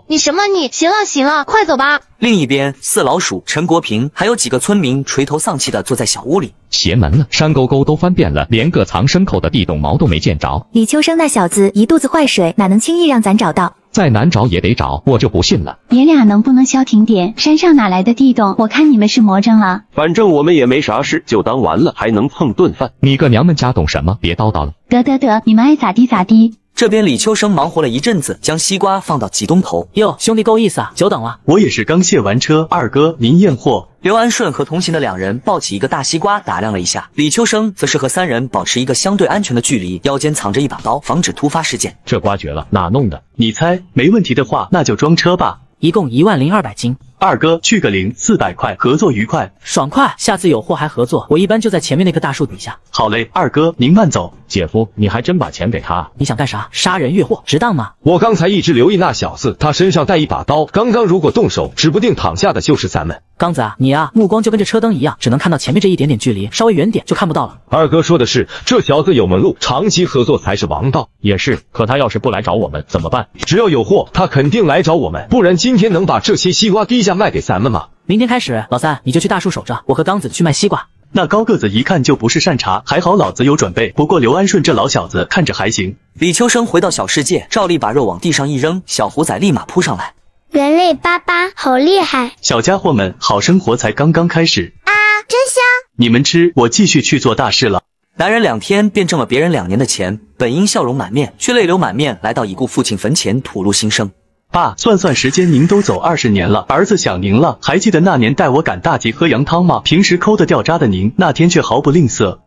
你什么你？行了行了，快走吧。另一边，四老鼠、陈国平还有几个村民垂头丧气的坐在小屋里。邪门了，山沟沟都翻遍了，连个藏牲口的地洞毛都没见着。李秋生那小子一肚子坏水，哪能轻易让咱找到？再难找也得找，我就不信了。爷俩能不能消停点？山上哪来的地洞？我看你们是魔怔了。反正我们也没啥事，就当完了，还能蹭顿饭。你个娘们家懂什么？别叨叨了。得，你们爱咋地咋地。这边李秋生忙活了一阵子，将西瓜放到几东头。哟，兄弟够意思啊，久等了。我也是刚卸完车，二哥您验货。刘安顺和同行的两人抱起一个大西瓜打量了一下，李秋生则是和三人保持一个相对安全的距离，腰间藏着一把刀，防止突发事件。这瓜绝了，哪弄的？你猜，没问题的话，那就装车吧。一共10200斤。二哥去个零，400块，合作愉快。爽快，下次有货还合作。我一般就在前面那棵大树底下。好嘞，二哥您慢走。姐夫，你还真把钱给他？你想干啥？杀人越货，值当吗？我刚才一直留意那小子，他身上带一把刀，刚刚如果动手，指不定躺下的就是咱们。刚子啊，你啊，目光就跟这车灯一样，只能看到前面这一点点距离，稍微远点就看不到了。二哥说的是，这小子有门路，长期合作才是王道。也是，可他要是不来找我们怎么办？只要有货，他肯定来找我们，不然今天能把这些西瓜低价卖给咱们吗？明天开始，老三你就去大树守着，我和刚子去卖西瓜。那高个子一看就不是善茬，还好老子有准备。不过刘安顺这老小子看着还行。李秋生回到小世界，照例把肉往地上一扔，小虎仔立马扑上来。人类爸爸好厉害！小家伙们，好生活才刚刚开始啊，真香！你们吃，我继续去做大事了。男人2天便挣了别人2年的钱，本应笑容满面，却泪流满面，来到已故父亲坟前吐露心声。爸，算时间，您都走20年了，儿子想您了。还记得那年带我赶大集喝羊汤吗？平时抠得掉渣的您，那天却毫不吝啬。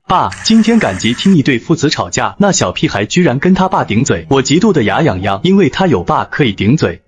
爸，今天赶集听一对父子吵架，那小屁孩居然跟他爸顶嘴，我嫉妒的牙痒痒，因为他有爸可以顶嘴。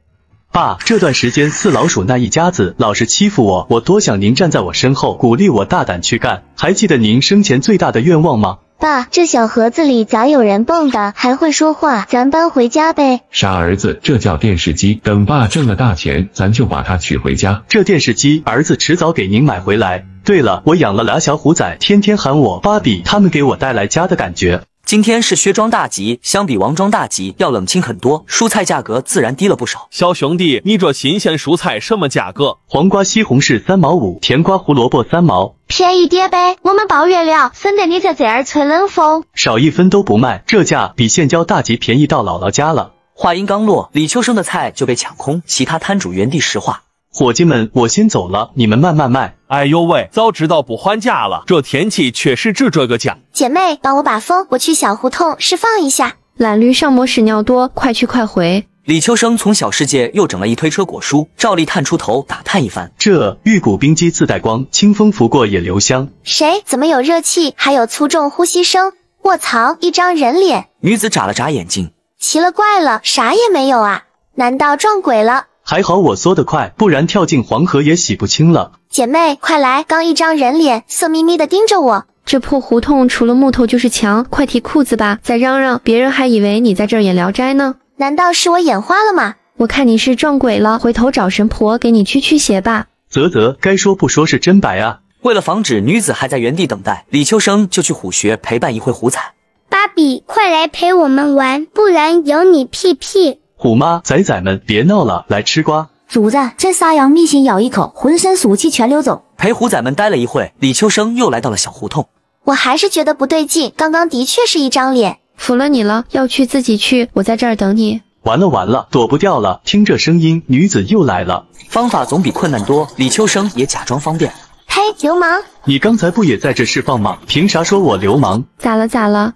爸，这段时间四老鼠那一家子老是欺负我，我多想您站在我身后，鼓励我大胆去干。还记得您生前最大的愿望吗？爸，这小盒子里咋有人蹦的，还会说话？咱搬回家呗。傻儿子，这叫电视机，等爸挣了大钱，咱就把它取回家。这电视机，儿子迟早给您买回来。对了，我养了俩小虎仔，天天喊我芭比，他们给我带来家的感觉。今天是薛庄大集，相比王庄大集要冷清很多，蔬菜价格自然低了不少。小兄弟，你这新鲜蔬菜什么价格？黄瓜、西红柿3毛5，甜瓜、胡萝卜3毛。便宜点呗，我们抱怨了，省得你在这儿吹冷风。少1分都不卖，这价比现交大集便宜到姥姥家了。话音刚落，李秋生的菜就被抢空，其他摊主原地石化。伙计们，我先走了，你们慢慢卖。哎呦喂，早知道不还价了，这天气确实值这个价。姐妹，帮我把风，我去小胡同释放一下。懒驴上磨屎尿多，快去快回。李秋生从小世界又整了一推车果蔬，照例探出头打探一番。这玉骨冰肌自带光，清风拂过也留香。谁？怎么有热气，还有粗重呼吸声？卧槽，一张人脸。女子眨了眨眼睛，奇了怪了，啥也没有啊？难道撞鬼了？还好我缩得快，不然跳进黄河也洗不清了。姐妹，快来，刚一张人脸，色眯眯的盯着我。这破胡同除了木头就是墙，快提裤子吧！再嚷嚷，别人还以为你在这儿演聊斋呢。难道是我眼花了吗？我看你是撞鬼了，回头找神婆给你驱邪吧。啧，该说不说是真白啊。为了防止女子还在原地等待，李秋生就去虎穴陪伴一回虎仔。芭比，快来陪我们玩，不然有你屁屁。虎妈，仔们别闹了，来吃瓜。主子，这沙洋米先咬一口，浑身俗气全溜走。陪虎仔们待了一会，李秋生又来到了小胡同。我还是觉得不对劲，刚刚的确是一张脸。服了你了，要去自己去，我在这儿等你。完了，躲不掉了。听这声音，女子又来了。方法总比困难多，李秋生也假装方便。嘿，流氓！你刚才不也在这释放吗？凭啥说我流氓？咋了？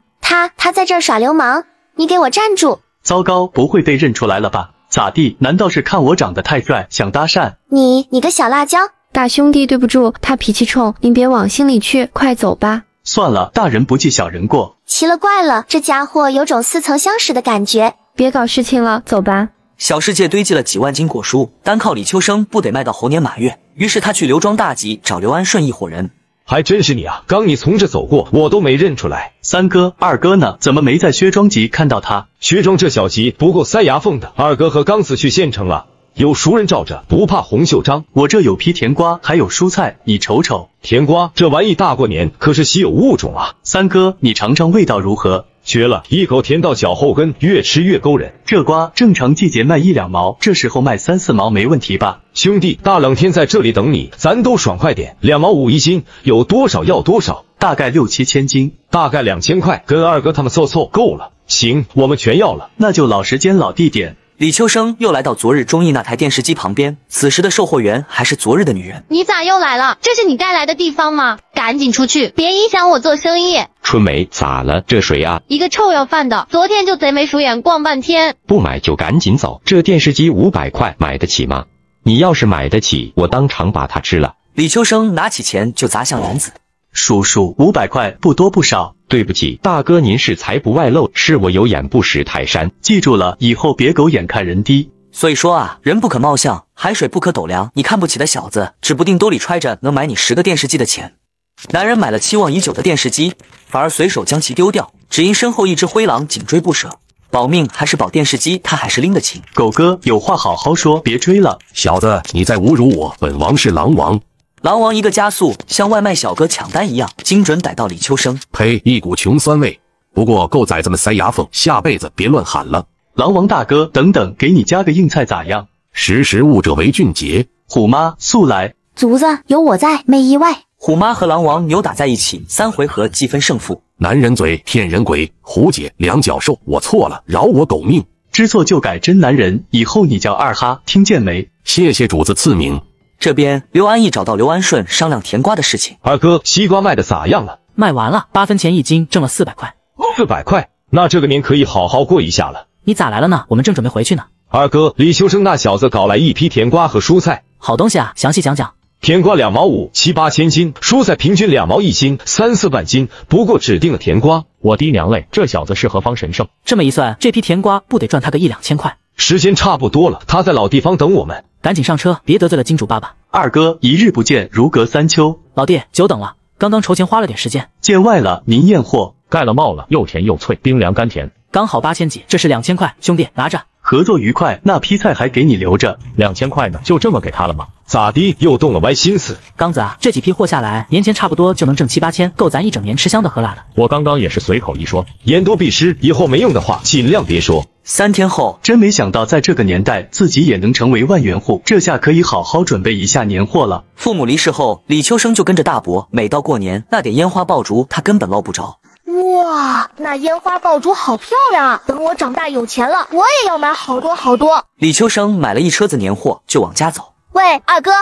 他在这儿耍流氓，你给我站住！糟糕，不会被认出来了吧？咋地？难道是看我长得太帅，想搭讪？你个小辣椒！大兄弟，对不住，他脾气冲，您别往心里去，快走吧。算了，大人不计小人过。奇了怪了，这家伙有种似曾相识的感觉。别搞事情了，走吧。小世界堆积了几万斤果蔬，单靠李秋生不得卖到猴年马月。于是他去刘庄大集找刘安顺一伙人。还真是你啊！刚你从这走过，我都没认出来。三哥、二哥呢？怎么没在薛庄集看到他？薛庄这小集不够塞牙缝的。二哥和刚子去县城了。有熟人罩着，不怕红袖章。我这有批甜瓜，还有蔬菜，你瞅瞅。甜瓜这玩意大过年可是稀有物种啊！三哥，你尝尝味道如何？绝了，一口甜到脚后跟，越吃越勾人。这瓜正常季节卖1-2毛，这时候卖3、4毛没问题吧？兄弟，大冷天在这里等你，咱都爽快点，2毛5一斤，有多少要多少，大概6、7千斤，大概2000块，跟二哥他们凑够了。行，我们全要了。那就老时间老地点。李秋生又来到昨日中艺那台电视机旁边，此时的售货员还是昨日的女人。你咋又来了？这是你该来的地方吗？赶紧出去，别影响我做生意。春梅，咋了？这谁啊？一个臭要饭的，昨天就贼眉鼠眼逛半天。不买就赶紧走，这电视机500块买得起吗？你要是买得起，我当场把它吃了。李秋生拿起钱就砸向男子。叔叔，500块不多不少。对不起，大哥，您是财不外露，是我有眼不识泰山。记住了，以后别狗眼看人低。所以说啊，人不可貌相，海水不可斗量。你看不起的小子，指不定兜里揣着能买你10个电视机的钱。男人买了期望已久的电视机，反而随手将其丢掉，只因身后一只灰狼紧追不舍。保命还是保电视机，他还是拎得清。狗哥，有话好好说，别追了。小子，你在侮辱我，本王是狼王。狼王一个加速，像外卖小哥抢单一样，精准逮到李秋生。呸，一股穷酸味。不过够崽子们塞牙缝，下辈子别乱喊了。狼王大哥，等等，给你加个硬菜咋样？识时务者为俊杰。虎妈，速来！主子，有我在，没意外。虎妈和狼王扭打在一起，3回合计分胜负。男人嘴，骗人鬼。虎姐，两脚兽，我错了，饶我狗命。知错就改，真男人。以后你叫二哈，听见没？谢谢主子赐名。这边刘安义找到刘安顺商量甜瓜的事情。二哥，西瓜卖的咋样了？卖完了，8分钱1斤，挣了400块。400块，那这个年可以好好过一下了。你咋来了呢？我们正准备回去呢。二哥，李秋生那小子搞来一批甜瓜和蔬菜，好东西啊，详细讲讲。甜瓜2毛5，7、8千斤，蔬菜平均2毛1斤，3、4万斤。不过指定了甜瓜，我爹娘嘞，这小子是何方神圣？这么一算，这批甜瓜不得赚他个1、2千块。时间差不多了，他在老地方等我们，赶紧上车，别得罪了金主爸爸。二哥，一日不见，如隔3秋。老弟，久等了，刚刚筹钱花了点时间。见外了，您验货。盖了帽了，又甜又脆，冰凉甘甜。刚好8000几，这是2000块，兄弟拿着。合作愉快，那批菜还给你留着。2000块呢，就这么给他了吗？咋的，又动了歪心思？刚子啊，这几批货下来，年前差不多就能挣7、8千，够咱一整年吃香的喝辣的。我刚刚也是随口一说，言多必失，以后没用的话尽量别说。3天后，真没想到在这个年代自己也能成为万元户，这下可以好好准备一下年货了。父母离世后，李秋生就跟着大伯，每到过年，那点烟花爆竹他根本捞不着。哇，那烟花爆竹好漂亮啊！等我长大有钱了，我也要买好多好多。李秋生买了一车子年货就往家走。喂，二哥，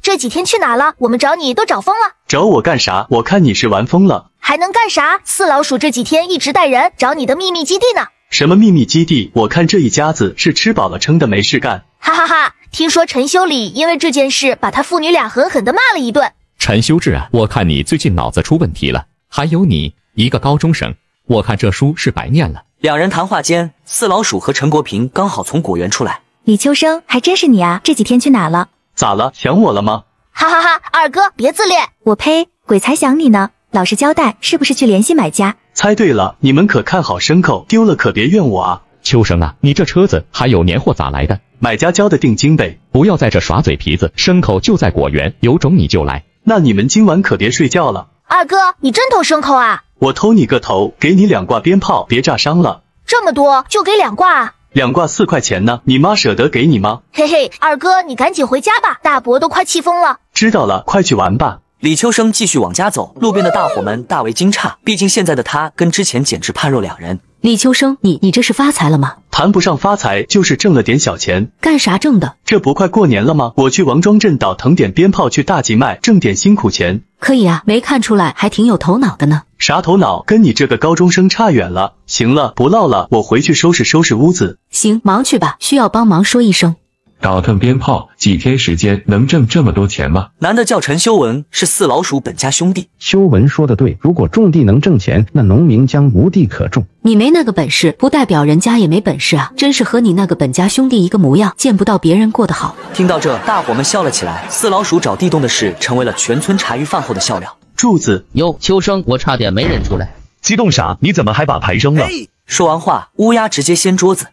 这几天去哪了？我们找你都找疯了。找我干啥？我看你是玩疯了。还能干啥？四老鼠这几天一直带人找你的秘密基地呢。什么秘密基地？我看这一家子是吃饱了撑的没事干。哈哈哈，听说陈修理因为这件事把他父女俩狠狠地骂了一顿。陈修志啊，我看你最近脑子出问题了。还有你，一个高中生，我看这书是白念了。两人谈话间，四老鼠和陈国平刚好从果园出来。李秋生，还真是你啊！这几天去哪了？咋了？想我了吗？哈哈哈，二哥别自恋。我呸，鬼才想你呢！老实交代，是不是去联系买家？猜对了，你们可看好牲口，丢了可别怨我啊！秋生啊，你这车子还有年货咋来的？买家交的定金呗。不要在这耍嘴皮子，牲口就在果园，有种你就来。那你们今晚可别睡觉了。二哥，你真偷牲口啊？我偷你个头，给你2挂鞭炮，别炸伤了。这么多就给2挂啊？2挂4块钱呢，你妈舍得给你吗？嘿嘿，二哥你赶紧回家吧，大伯都快气疯了。知道了，快去玩吧。李秋生继续往家走，路边的大伙们大为惊诧，毕竟现在的他跟之前简直判若两人。李秋生，你这是发财了吗？谈不上发财，就是挣了点小钱。干啥挣的？这不快过年了吗？我去王庄镇倒腾点鞭炮去大集卖，挣点辛苦钱。可以啊，没看出来，还挺有头脑的呢。啥头脑？跟你这个高中生差远了。行了，不唠了，我回去收拾收拾屋子。行，忙去吧，需要帮忙说一声。倒腾鞭炮几天时间能挣这么多钱吗？男的叫陈修文，是四老鼠本家兄弟。修文说的对，如果种地能挣钱，那农民将无地可种。你没那个本事，不代表人家也没本事啊！真是和你那个本家兄弟一个模样，见不到别人过得好。听到这，大伙们笑了起来。四老鼠找地洞的事成为了全村茶余饭后的笑料。柱子，哟，秋生，我差点没认出来。激动啥？你怎么还把牌扔了？说完话，乌鸦直接掀桌子。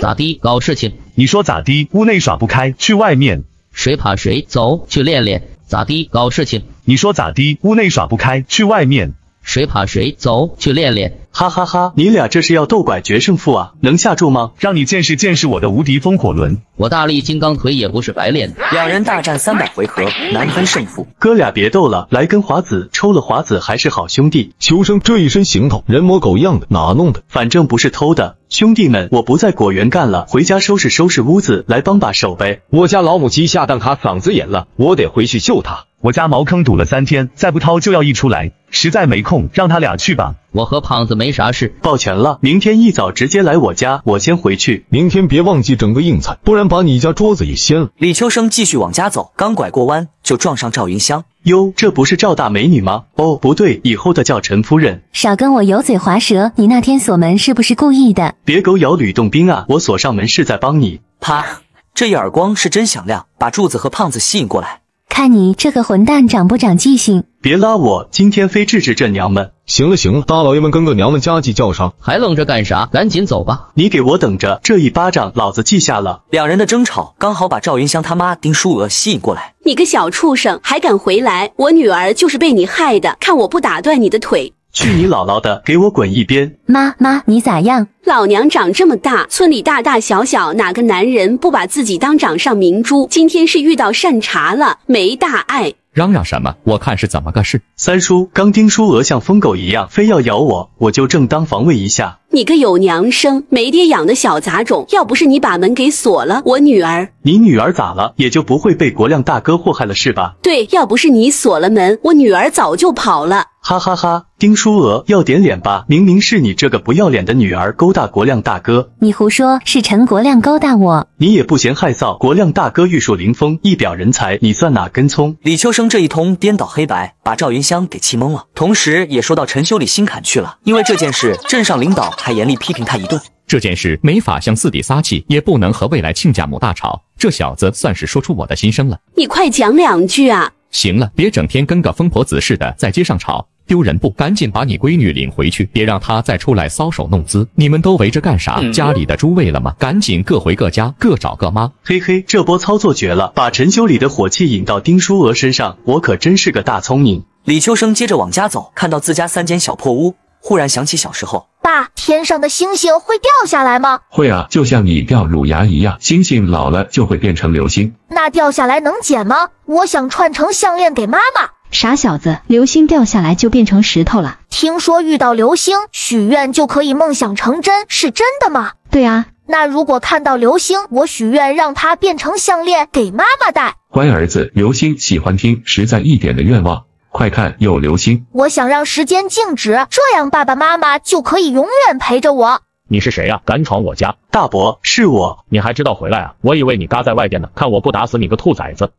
咋地？搞事情？你说咋地？屋内耍不开，去外面。谁怕谁？走，去练练。咋地？搞事情？你说咋地？屋内耍不开，去外面。谁怕谁？走，去练练。哈哈哈，你俩这是要斗拐决胜负啊？能下注吗？让你见识见识我的无敌风火轮。我大力金刚腿也不是白练的。两人大战300回合，难分胜负。哥俩别斗了，来跟华子抽了华子还是好兄弟。秋生这一身行头，人模狗样的，哪弄的？反正不是偷的。兄弟们，我不在果园干了，回家收拾收拾屋子，来帮把手呗。我家老母鸡下蛋卡嗓子眼了，我得回去救它。我家茅坑堵了3天，再不掏就要溢出来，实在没空，让他俩去吧。我和胖子没啥事，抱拳了。明天一早直接来我家，我先回去。明天别忘记整个硬菜，不然把你家桌子也掀了。李秋生继续往家走，刚拐过弯就撞上赵云香。哟，这不是赵大美女吗？哦，不对，以后的叫陈夫人。少跟我油嘴滑舌，你那天锁门是不是故意的？别狗咬吕洞宾啊！我锁上门是在帮你。啪！这一耳光是真响亮，把柱子和胖子吸引过来。看你这个混蛋长不长记性？别拉我，今天非治治这娘们。行了行了，大老爷们跟个娘们家计较啥？还愣着干啥？赶紧走吧！你给我等着，这一巴掌老子记下了。两人的争吵刚好把赵云香他妈丁淑娥吸引过来。你个小畜生，还敢回来？我女儿就是被你害的，看我不打断你的腿！去你姥姥的，给我滚一边！妈，你咋样？老娘长这么大，村里大大小小哪个男人不把自己当掌上明珠？今天是遇到善茬了，没大碍。嚷嚷什么？我看是怎么个事？三叔，刚丁淑娥像疯狗一样，非要咬我，我就正当防卫一下。你个有娘生没爹养的小杂种！要不是你把门给锁了，我女儿……你女儿咋了？也就不会被国亮大哥祸害了是吧？对，要不是你锁了门，我女儿早就跑了。哈哈哈，丁淑娥要点脸吧？明明是你这个不要脸的女儿勾搭国亮大哥。你胡说，是陈国亮勾搭我。你也不嫌害臊，国亮大哥玉树临风，一表人才，你算哪根葱？李秋生这一通颠倒黑白，把赵云香给气懵了，同时也说到陈修理心坎去了。因为这件事，镇上领导还严厉批评他一顿。这件事没法向四弟撒气，也不能和未来亲家母大吵。这小子算是说出我的心声了。你快讲两句啊！行了，别整天跟个疯婆子似的在街上吵，丢人不？赶紧把你闺女领回去，别让她再出来搔首弄姿。你们都围着干啥？家里的猪喂了吗？赶紧各回各家，各找各妈。嘿嘿，这波操作绝了，把陈修理的火气引到丁淑娥身上，我可真是个大聪明。李秋生接着往家走，看到自家3间小破屋，忽然想起小时候。爸，天上的星星会掉下来吗？会啊，就像你掉乳牙一样，星星老了就会变成流星。那掉下来能捡吗？我想串成项链给妈妈。傻小子，流星掉下来就变成石头了。听说遇到流星许愿就可以梦想成真，是真的吗？对啊。那如果看到流星，我许愿让它变成项链给妈妈戴。乖儿子，流星喜欢听实在一点的愿望。快看，有流星！我想让时间静止，这样爸爸妈妈就可以永远陪着我。你是谁呀？敢闯我家？大伯，是我。你还知道回来啊？我以为你嘎在外边呢，看我不打死你个兔崽子！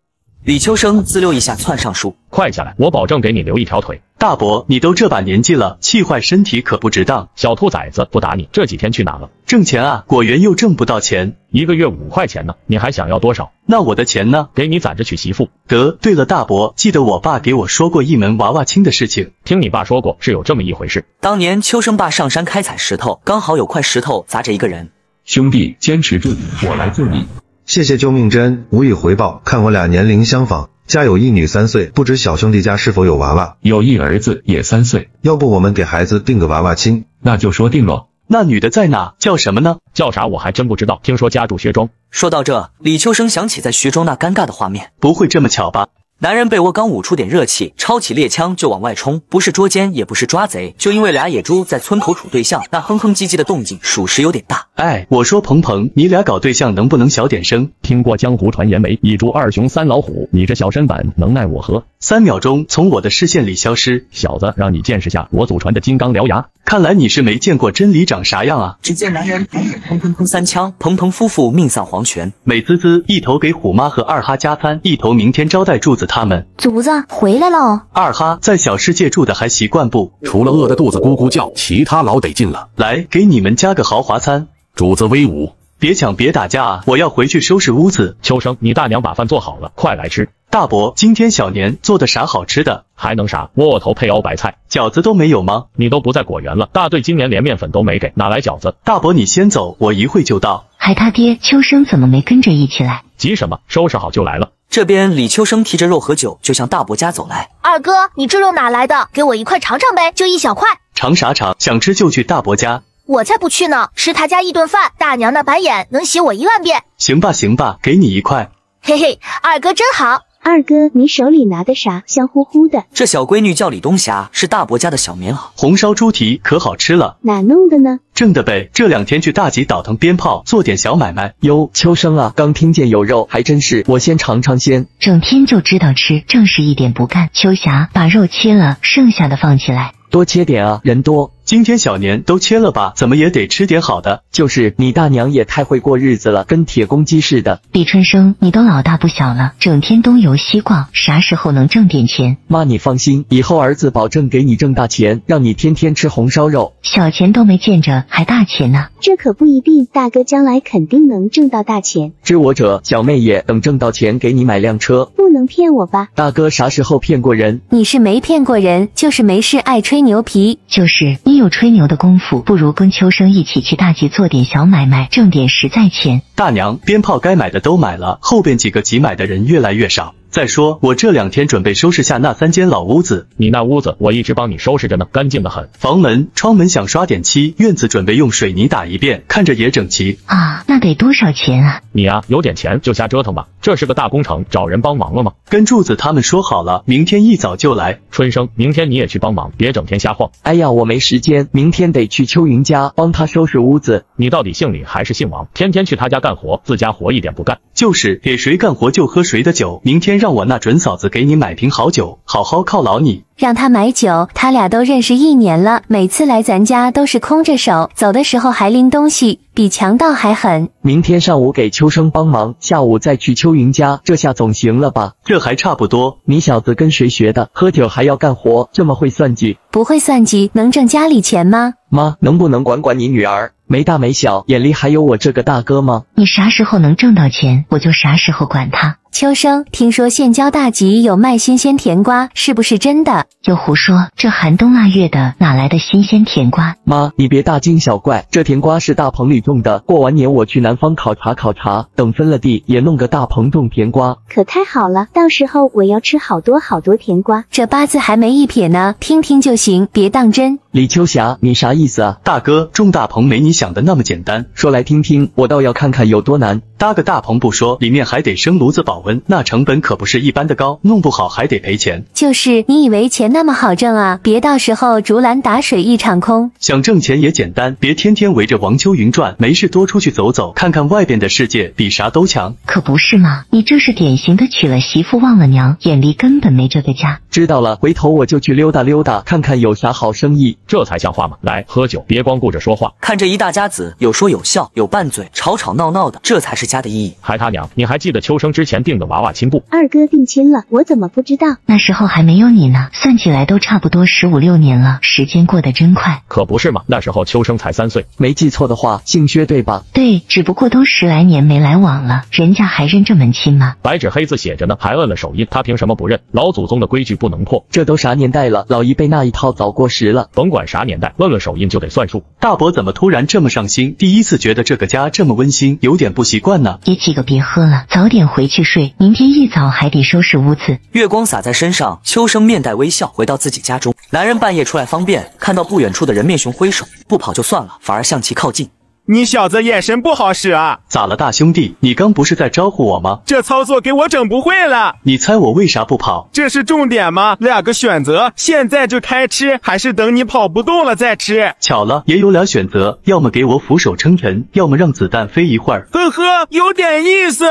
李秋生滋溜一下窜上树，快下来，我保证给你留一条腿。大伯，你都这把年纪了，气坏身体可不值当。小兔崽子，不打你，这几天去哪了？挣钱啊，果园又挣不到钱，1个月5块钱呢，你还想要多少？那我的钱呢？给你攒着娶媳妇。得，对了，大伯，记得我爸给我说过一门娃娃亲的事情。听你爸说过，是有这么一回事。当年秋生爸上山开采石头，刚好有块石头砸着一个人。兄弟，坚持住，我来救你。谢谢救命之恩，无以回报。看我俩年龄相仿，家有一女3岁，不知小兄弟家是否有娃娃？有一儿子也3岁，要不我们给孩子定个娃娃亲？那就说定了。那女的在哪？叫什么呢？叫啥我还真不知道，听说家住薛庄。说到这，李秋生想起在徐州那尴尬的画面。不会这么巧吧？男人被窝刚捂出点热气，抄起猎枪就往外冲，不是捉奸也不是抓贼，就因为俩野猪在村口处对象，那哼哼唧唧的动静属实有点大。哎，我说鹏鹏，你俩搞对象能不能小点声？听过江湖传言没？1猪2熊3老虎，你这小身板能奈我何？3秒钟从我的视线里消失。小子，让你见识下我祖传的金刚獠牙。看来你是没见过真理长啥样啊！只见男人砰砰砰3枪，鹏鹏夫妇命丧黄泉。美滋滋，一头给虎妈和二哈加餐，一头明天招待柱子他们。主子回来了。二哈在小世界住的还习惯不？除了饿得肚子咕咕叫，其他老得劲了。来，给你们加个豪华餐。主子威武。别抢别打架啊！我要回去收拾屋子。秋生，你大娘把饭做好了，快来吃。大伯，今天小年做的啥好吃的？还能啥？窝窝头配熬白菜，饺子都没有吗？你都不在果园了，大队今年连面粉都没给，哪来饺子？大伯你先走，我一会就到。还他爹秋生怎么没跟着一起来？急什么？收拾好就来了。这边李秋生提着肉和酒就向大伯家走来。二哥，你这肉哪来的？给我一块尝尝呗，就一小块。尝啥尝？想吃就去大伯家。我才不去呢，吃他家一顿饭，大娘那白眼能洗我10000遍。行吧行吧，给你1块。嘿嘿，二哥真好。二哥，你手里拿的啥？香乎乎的。这小闺女叫李冬霞，是大伯家的小棉袄。红烧猪蹄可好吃了。哪弄的呢？挣的呗，这2天去大集倒腾鞭炮，做点小买卖。哟，秋生啊，刚听见有肉，还真是，我先尝尝先。整天就知道吃，正事一点不干。秋霞，把肉切了，剩下的放起来。多切点啊，人多。今天小年都切了吧，怎么也得吃点好的。就是你大娘也太会过日子了，跟铁公鸡似的。李春生，你都老大不小了，整天东游西逛，啥时候能挣点钱？妈，你放心，以后儿子保证给你挣大钱，让你天天吃红烧肉。小钱都没见着，还大钱呢？这可不一定，大哥将来肯定能挣到大钱。知我者，小妹也等挣到钱给你买辆车。不能骗我吧？大哥啥时候骗过人？你是没骗过人，就是没事爱吹牛皮。就是你有吹牛的功夫，不如跟秋生一起去大集做点小买卖，挣点实在钱。大娘，鞭炮该买的都买了，后边几个集买的人越来越少。再说，我这2天准备收拾下那3间老屋子。你那屋子我一直帮你收拾着呢，干净的很。房门、窗门想刷点漆，院子准备用水泥打一遍，看着也整齐啊。那得多少钱啊？你啊，有点钱就瞎折腾吧，这是个大工程，找人帮忙了吗？跟柱子他们说好了，明天一早就来。春生，明天你也去帮忙，别整天瞎晃。哎呀，我没时间，明天得去秋云家帮他收拾屋子。你到底姓李还是姓王？天天去他家干活，自家活一点不干。就是给谁干活就喝谁的酒，明天让我那准嫂子给你买瓶好酒，好好犒劳你。让他买酒，他俩都认识1年了，每次来咱家都是空着手，走的时候还拎东西，比强盗还狠。明天上午给秋生帮忙，下午再去秋云家，这下总行了吧？这还差不多。你小子跟谁学的？喝酒还要干活，这么会算计？不会算计，能挣家里钱吗？妈，能不能管管你女儿？没大没小，眼里还有我这个大哥吗？你啥时候能挣到钱，我就啥时候管他。秋生，听说县郊大集有卖新鲜甜瓜，是不是真的？又胡说，这寒冬腊月的哪来的新鲜甜瓜？妈，你别大惊小怪，这甜瓜是大棚里种的，过完年我去南方考察考察，等分了地也弄个大棚种甜瓜。可太好了，到时候我要吃好多好多甜瓜。这8字还没一撇呢，听听就行，别当真。李秋霞，你啥意思啊？大哥，种大棚没你想的那么简单，说来听听，我倒要看看有多难。搭个大棚不说，里面还得生炉子保温，那成本可不是一般的高，弄不好还得赔钱。就是你以为钱那么好挣啊？别到时候竹篮打水一场空。想挣钱也简单，别天天围着王秋云转，没事多出去走走，看看外边的世界，比啥都强。可不是嘛，你这是典型的娶了媳妇忘了娘，眼里根本没这个家。知道了，回头我就去溜达溜达，看看有啥好生意。这才像话嘛！来喝酒，别光顾着说话。看这一大家子，有说有笑，有拌嘴，吵吵闹闹的，这才是家的意义。还他娘，你还记得秋生之前订的娃娃亲不？二哥定亲了，我怎么不知道？那时候还没有你呢，算起来都差不多15、16年了，时间过得真快。可不是嘛，那时候秋生才3岁，没记错的话，姓薛对吧？对，只不过都10来年没来往了，人家还认这门亲吗？白纸黑字写着呢，还摁了手印，他凭什么不认？老祖宗的规矩不能破。这都啥年代了，老一辈那一套早过时了。甭管啥年代，摁了手印就得算数。大伯怎么突然这么上心？第一次觉得这个家这么温馨，有点不习惯呢。爷几个别喝了，早点回去睡，明天一早还得收拾屋子。月光洒在身上，秋生面带微笑回到自己家中。男人半夜出来方便，看到不远处的人面熊挥手，不跑就算了，反而向其靠近。你小子眼神不好使啊！咋了，大兄弟？你刚不是在招呼我吗？这操作给我整不会了。你猜我为啥不跑？这是重点吗？2个选择，现在就开吃，还是等你跑不动了再吃？巧了，也有俩选择，要么给我俯首称臣，要么让子弹飞一会儿。呵呵，有点意思。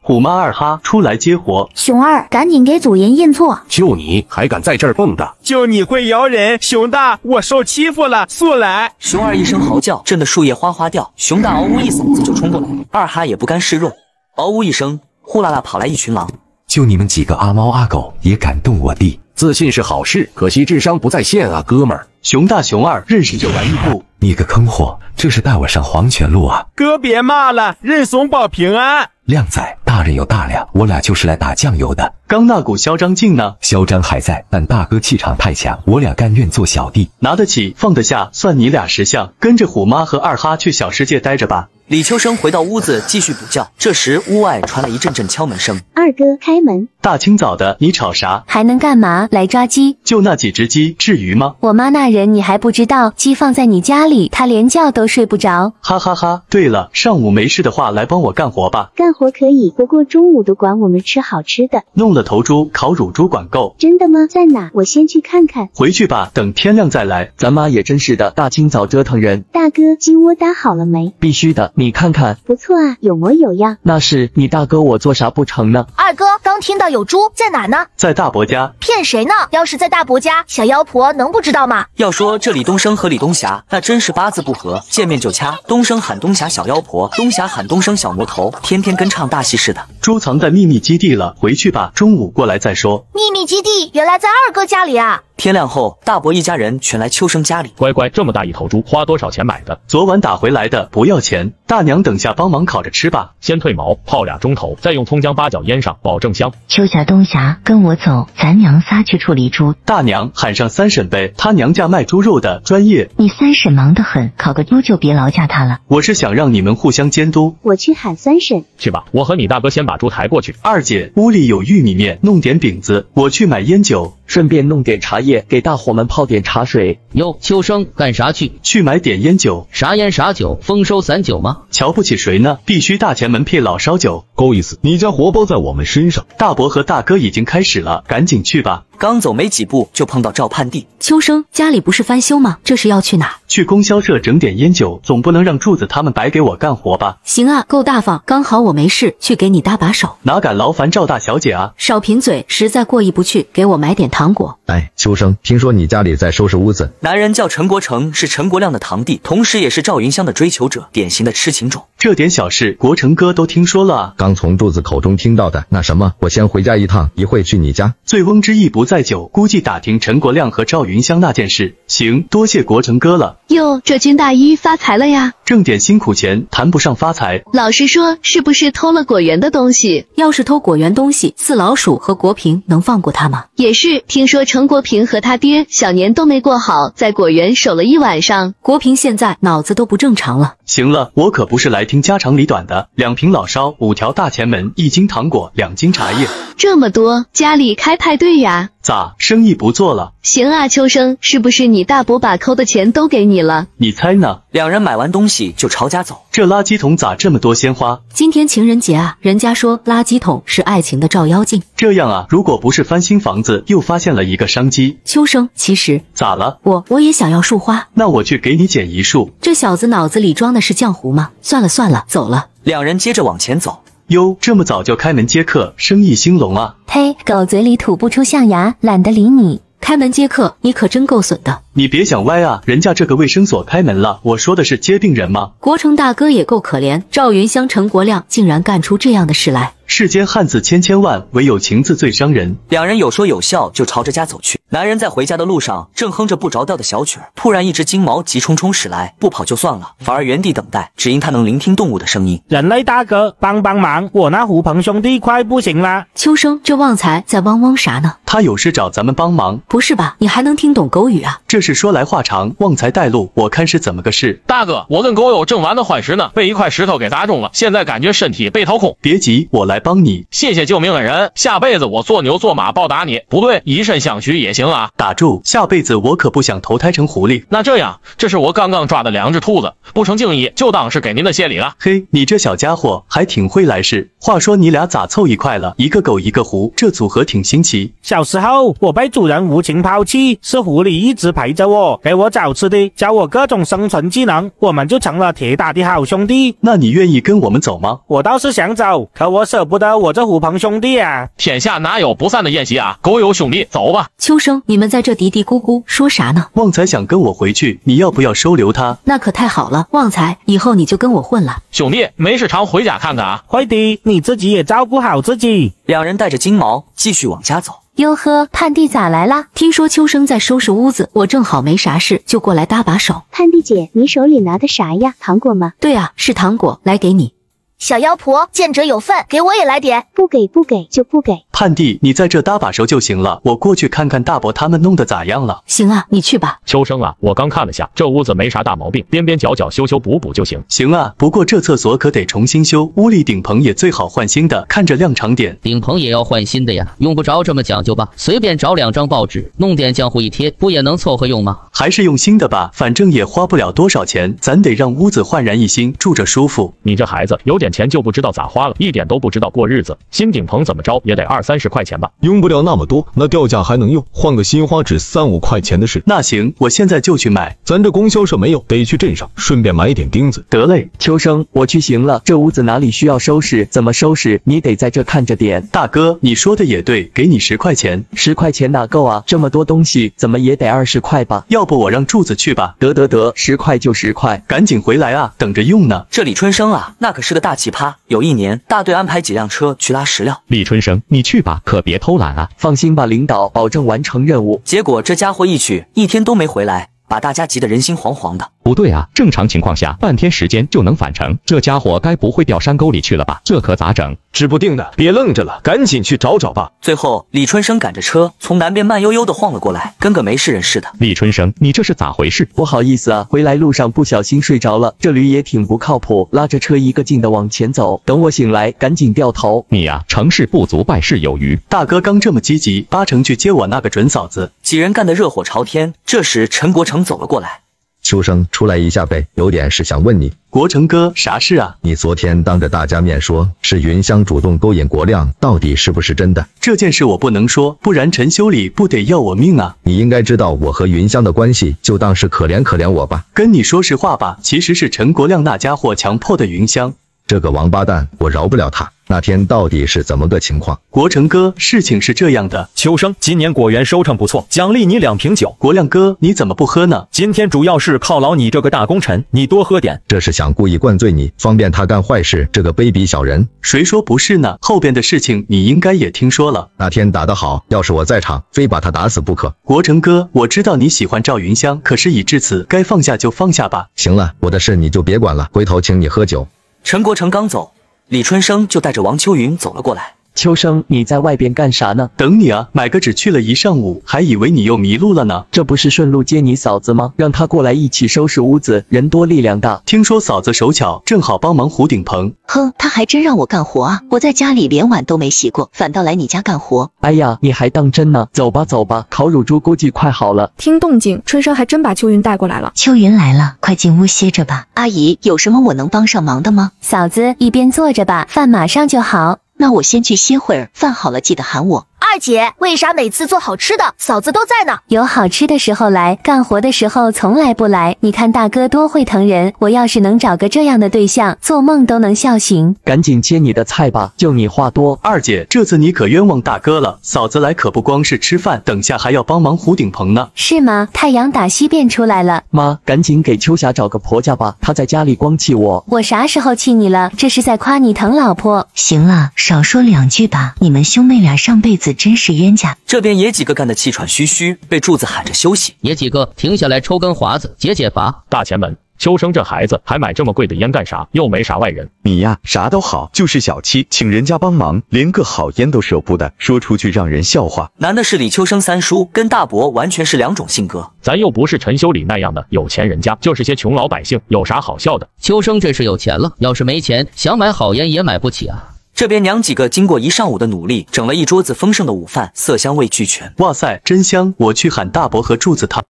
虎妈2哈出来接活。熊二，赶紧给主人认错。就你还敢在这儿蹦跶？就你会摇人，熊大，我受欺负了，速来！熊二一声嚎叫，震得树叶哗哗掉。熊大嗷呜一嗓子就冲过来，2哈也不甘示弱，嗷呜一声，呼啦啦跑来一群狼。就你们几个阿猫阿狗也敢动我弟？自信是好事，可惜智商不在线啊，哥们儿。熊大熊二认识就玩一步。你个坑货，这是带我上黄泉路啊！哥别骂了，认怂保平安。靓仔，大人有大量，我俩就是来打酱油的。刚那股嚣张劲呢？嚣张还在，但大哥气场太强，我俩甘愿做小弟。拿得起放得下，算你俩识相。跟着虎妈和二哈去小世界待着吧。李秋生回到屋子继续补觉，这时屋外传来一阵阵敲门声。二哥开门。大清早的，你吵啥？还能干嘛？来抓鸡？就那几只鸡，至于吗？我妈那人你还不知道，鸡放在你家里，她连觉都睡不着。哈哈哈！对了，上午没事的话，来帮我干活吧。干活可以，不过中午都管我们吃好吃的。弄了头猪，烤乳猪管够。真的吗？在哪？我先去看看。回去吧，等天亮再来。咱妈也真是的，大清早折腾人。大哥，鸡窝搭好了没？必须的，你看看。不错啊，有模有样。那是你大哥，我做啥不成呢？二哥，刚听到有猪，在哪呢？在大伯家。骗谁呢？要是在大伯家，小妖婆能不知道吗？要说这李东升和李东霞，那真是八字不合，见面就掐。东升喊东霞小妖婆，东霞喊东升小魔头，天天跟唱大戏似的。猪藏在秘密基地了，回去吧，中午过来再说。秘密基地原来在二哥家里啊！天亮后，大伯一家人全来秋生家里。乖乖，这么大一头猪，花多少钱买的？昨晚打回来的，不要钱。大娘等下帮忙烤着吃吧。先退毛，泡2钟头，再用葱姜八角腌上，保证香。秋霞、冬霞，跟我走，咱娘仨去处理猪。大娘喊上三婶呗，她娘家卖猪肉的，专业。你三婶忙得很，烤个猪就别劳驾她了。我是想让你们互相监督。我去喊三婶。去吧，我和你大哥先把猪抬过去。二姐，屋里有玉米面，弄点饼子，我去买烟酒。顺便弄点茶叶，给大伙们泡点茶水。哟，秋生干啥去？去买点烟酒。啥烟啥酒？丰收散酒吗？瞧不起谁呢？必须大前门配老烧酒。够意思，你家活包在我们身上。大伯和大哥已经开始了，赶紧去吧。刚走没几步就碰到赵盼弟。秋生，家里不是翻修吗？这是要去哪？去供销社整点烟酒，总不能让柱子他们白给我干活吧？行啊，够大方，刚好我没事，去给你搭把手。哪敢劳烦赵大小姐啊？少贫嘴，实在过意不去，给我买点糖果。哎，秋生，听说你家里在收拾屋子。男人叫陈国成，是陈国亮的堂弟，同时也是赵云香的追求者，典型的痴情种。这点小事，国成哥都听说了啊。刚从柱子口中听到的。那什么，我先回家一趟，一会去你家。醉翁之意不在酒，估计打听陈国亮和赵云香那件事。行，多谢国成哥了。哟，这军大衣发财了呀！挣点辛苦钱，谈不上发财。老实说，是不是偷了果园的东西？要是偷果园东西，四老鼠和国平能放过他吗？也是，听说陈国平和他爹小年都没过好，在果园守了一晚上。国平现在脑子都不正常了。行了，我可不是来听家长里短的。2瓶老烧，5条大前门，1斤糖果，2斤茶叶。这么多，家里开派对呀？咋，生意不做了？行啊，秋生，是不是你大伯把抠的钱都给你了？你猜呢？两人买完东西就朝家走。这垃圾桶咋这么多鲜花？今天情人节啊，人家说垃圾桶是爱情的照妖镜。这样啊，如果不是翻新房子，又发现了一个商机。秋生，其实咋了？我也想要束花。那我去给你剪一束。这小子脑子里装的是浆糊吗？算了算了，走了。两人接着往前走。哟，这么早就开门接客，生意兴隆啊！呸，狗嘴里吐不出象牙，懒得理你。开门接客，你可真够损的。你别想歪啊，人家这个卫生所开门了，我说的是接病人吗？国成大哥也够可怜，赵云香、陈国亮竟然干出这样的事来。世间汉字千千万，唯有情字最伤人。两人有说有笑，就朝着家走去。男人在回家的路上，正哼着不着调的小曲儿，突然一只金毛急冲冲驶来，不跑就算了，反而原地等待，只因他能聆听动物的声音。人类大哥，帮帮忙，我那狐朋兄弟快不行了。秋生，这旺财在汪汪啥呢？他有事找咱们帮忙。不是吧，你还能听懂狗语啊？这是说来话长，旺财带路，我看是怎么个事。大哥，我跟狗友正玩的换石呢，被一块石头给砸中了，现在感觉身体被掏空。别急，我来帮你。谢谢救命恩人，下辈子我做牛做马报答你。不对，以身相许也行啊。打住，下辈子我可不想投胎成狐狸。那这样，这是我刚刚抓的2只兔子，不成敬意，就当是给您的谢礼了。嘿，你这小家伙还挺会来事。话说你俩咋凑一块了？一个狗一个狐，这组合挺新奇。小时候我被主人无情抛弃，是狐狸一直陪着我，给我找吃的，教我各种生存技能，我们就成了铁打的好兄弟。那你愿意跟我们走吗？我倒是想走，可我舍不得我这狐朋兄弟啊。天下哪有不散的宴席啊，狗友兄弟，走吧。秋生，你们在这嘀嘀咕咕说啥呢？旺财想跟我回去，你要不要收留他？那可太好了，旺财，以后你就跟我混了。兄弟，没事常回家看看啊。会的，你自己也照顾好自己。两人带着金毛继续往家走。哟呵，盼弟咋来啦？听说秋生在收拾屋子，我正好没啥事，就过来搭把手。盼弟姐，你手里拿的啥呀？糖果吗？对啊，是糖果，来给你。小妖婆，见者有份，给我也来点。不给就不给。盼弟，你在这搭把手就行了，我过去看看大伯他们弄得咋样了。行啊，你去吧。秋生啊，我刚看了下，这屋子没啥大毛病，边边角角修修补补就行。行啊，不过这厕所可得重新修，屋里顶棚也最好换新的，看着亮长点。顶棚也要换新的呀，用不着这么讲究吧？随便找2张报纸，弄点浆糊一贴，不也能凑合用吗？还是用新的吧，反正也花不了多少钱，咱得让屋子焕然一新，住着舒服。你这孩子有点钱就不知道咋花了，一点都不知道过日子。新顶棚怎么着也得20-30块钱吧？用不了那么多，那掉价还能用，换个新花纸3-5块钱的事。那行，我现在就去买。咱这供销社没有，得去镇上，顺便买点钉子。得嘞，秋生，我去行了。这屋子哪里需要收拾，怎么收拾，你得在这看着点。大哥，你说的也对，给你10块钱。10块钱哪够啊？这么多东西，怎么也得20块吧？要不我让柱子去吧。得，10块就10块，赶紧回来啊，等着用呢。这李春生啊，那可是个大奇葩。有一年，大队安排几辆车去拉石料。李春生，你去吧，可别偷懒啊。放心吧，领导，保证完成任务。结果这家伙一去，1天都没回来，把大家急得人心惶惶的。不对啊，正常情况下半天时间就能返程，这家伙该不会掉山沟里去了吧？这可咋整？指不定的，别愣着了，赶紧去找找吧。最后，李春生赶着车从南边慢悠悠的晃了过来，跟个没事人似的。李春生，你这是咋回事？不好意思啊，回来路上不小心睡着了，这驴也挺不靠谱，拉着车一个劲的往前走，等我醒来赶紧掉头。你呀，成事不足败事有余。大哥刚这么积极，8成去接我那个准嫂子。几人干得热火朝天，这时陈国成走了过来。秋生，出来一下呗，有点事想问你。国成哥，啥事啊？你昨天当着大家面说是云香主动勾引国亮，到底是不是真的？这件事我不能说，不然陈修理不得要我命啊！你应该知道我和云香的关系，就当是可怜可怜我吧。跟你说实话吧，其实是陈国亮那家伙强迫的云香。这个王八蛋，我饶不了他。那天到底是怎么个情况？国成哥，事情是这样的，秋生，今年果园收成不错，奖励你2瓶酒。国亮哥，你怎么不喝呢？今天主要是犒劳你这个大功臣，你多喝点。这是想故意灌醉你，方便他干坏事，这个卑鄙小人。谁说不是呢？后边的事情你应该也听说了。那天打得好，要是我在场，非把他打死不可。国成哥，我知道你喜欢赵云香，可是已至此，该放下就放下吧。行了，我的事你就别管了，回头请你喝酒。陈国成刚走，李春生就带着王秋云走了过来。秋生，你在外边干啥呢？等你啊，买个纸去了一上午，还以为你又迷路了呢。这不是顺路接你嫂子吗？让她过来一起收拾屋子，人多力量大。听说嫂子手巧，正好帮忙糊顶棚。哼，她还真让我干活啊！我在家里连碗都没洗过，反倒来你家干活。哎呀，你还当真呢？走吧走吧，烤乳猪估计快好了。听动静，春生还真把秋云带过来了。秋云来了，快进屋歇着吧。阿姨，有什么我能帮上忙的吗？嫂子，一边坐着吧，饭马上就好。那我先去歇会儿，饭好了记得喊我。二姐，为啥每次做好吃的，嫂子都在呢？有好吃的时候来，干活的时候从来不来。你看大哥多会疼人，我要是能找个这样的对象，做梦都能笑醒。赶紧切你的菜吧，就你话多。二姐，这次你可冤枉大哥了，嫂子来可不光是吃饭，等下还要帮忙糊顶棚呢。是吗？太阳打西边出来了。妈，赶紧给秋霞找个婆家吧，她在家里光气我。我啥时候气你了？这是在夸你疼老婆。行了，少说2句吧，你们兄妹俩上辈子真是冤家。这边也几个干得气喘吁吁，被柱子喊着休息。也几个停下来抽根华子解解乏。大前门，秋生这孩子还买这么贵的烟干啥？又没啥外人。你呀，啥都好，就是小气，请人家帮忙，连个好烟都舍不得，说出去让人笑话。难的是李秋生三叔跟大伯完全是2种性格。咱又不是陈修理那样的有钱人家，就是些穷老百姓，有啥好笑的？秋生这是有钱了，要是没钱，想买好烟也买不起啊。这边娘几个经过1上午的努力，整了一桌子丰盛的午饭，色香味俱全。哇塞，真香！我去喊大伯和柱子他。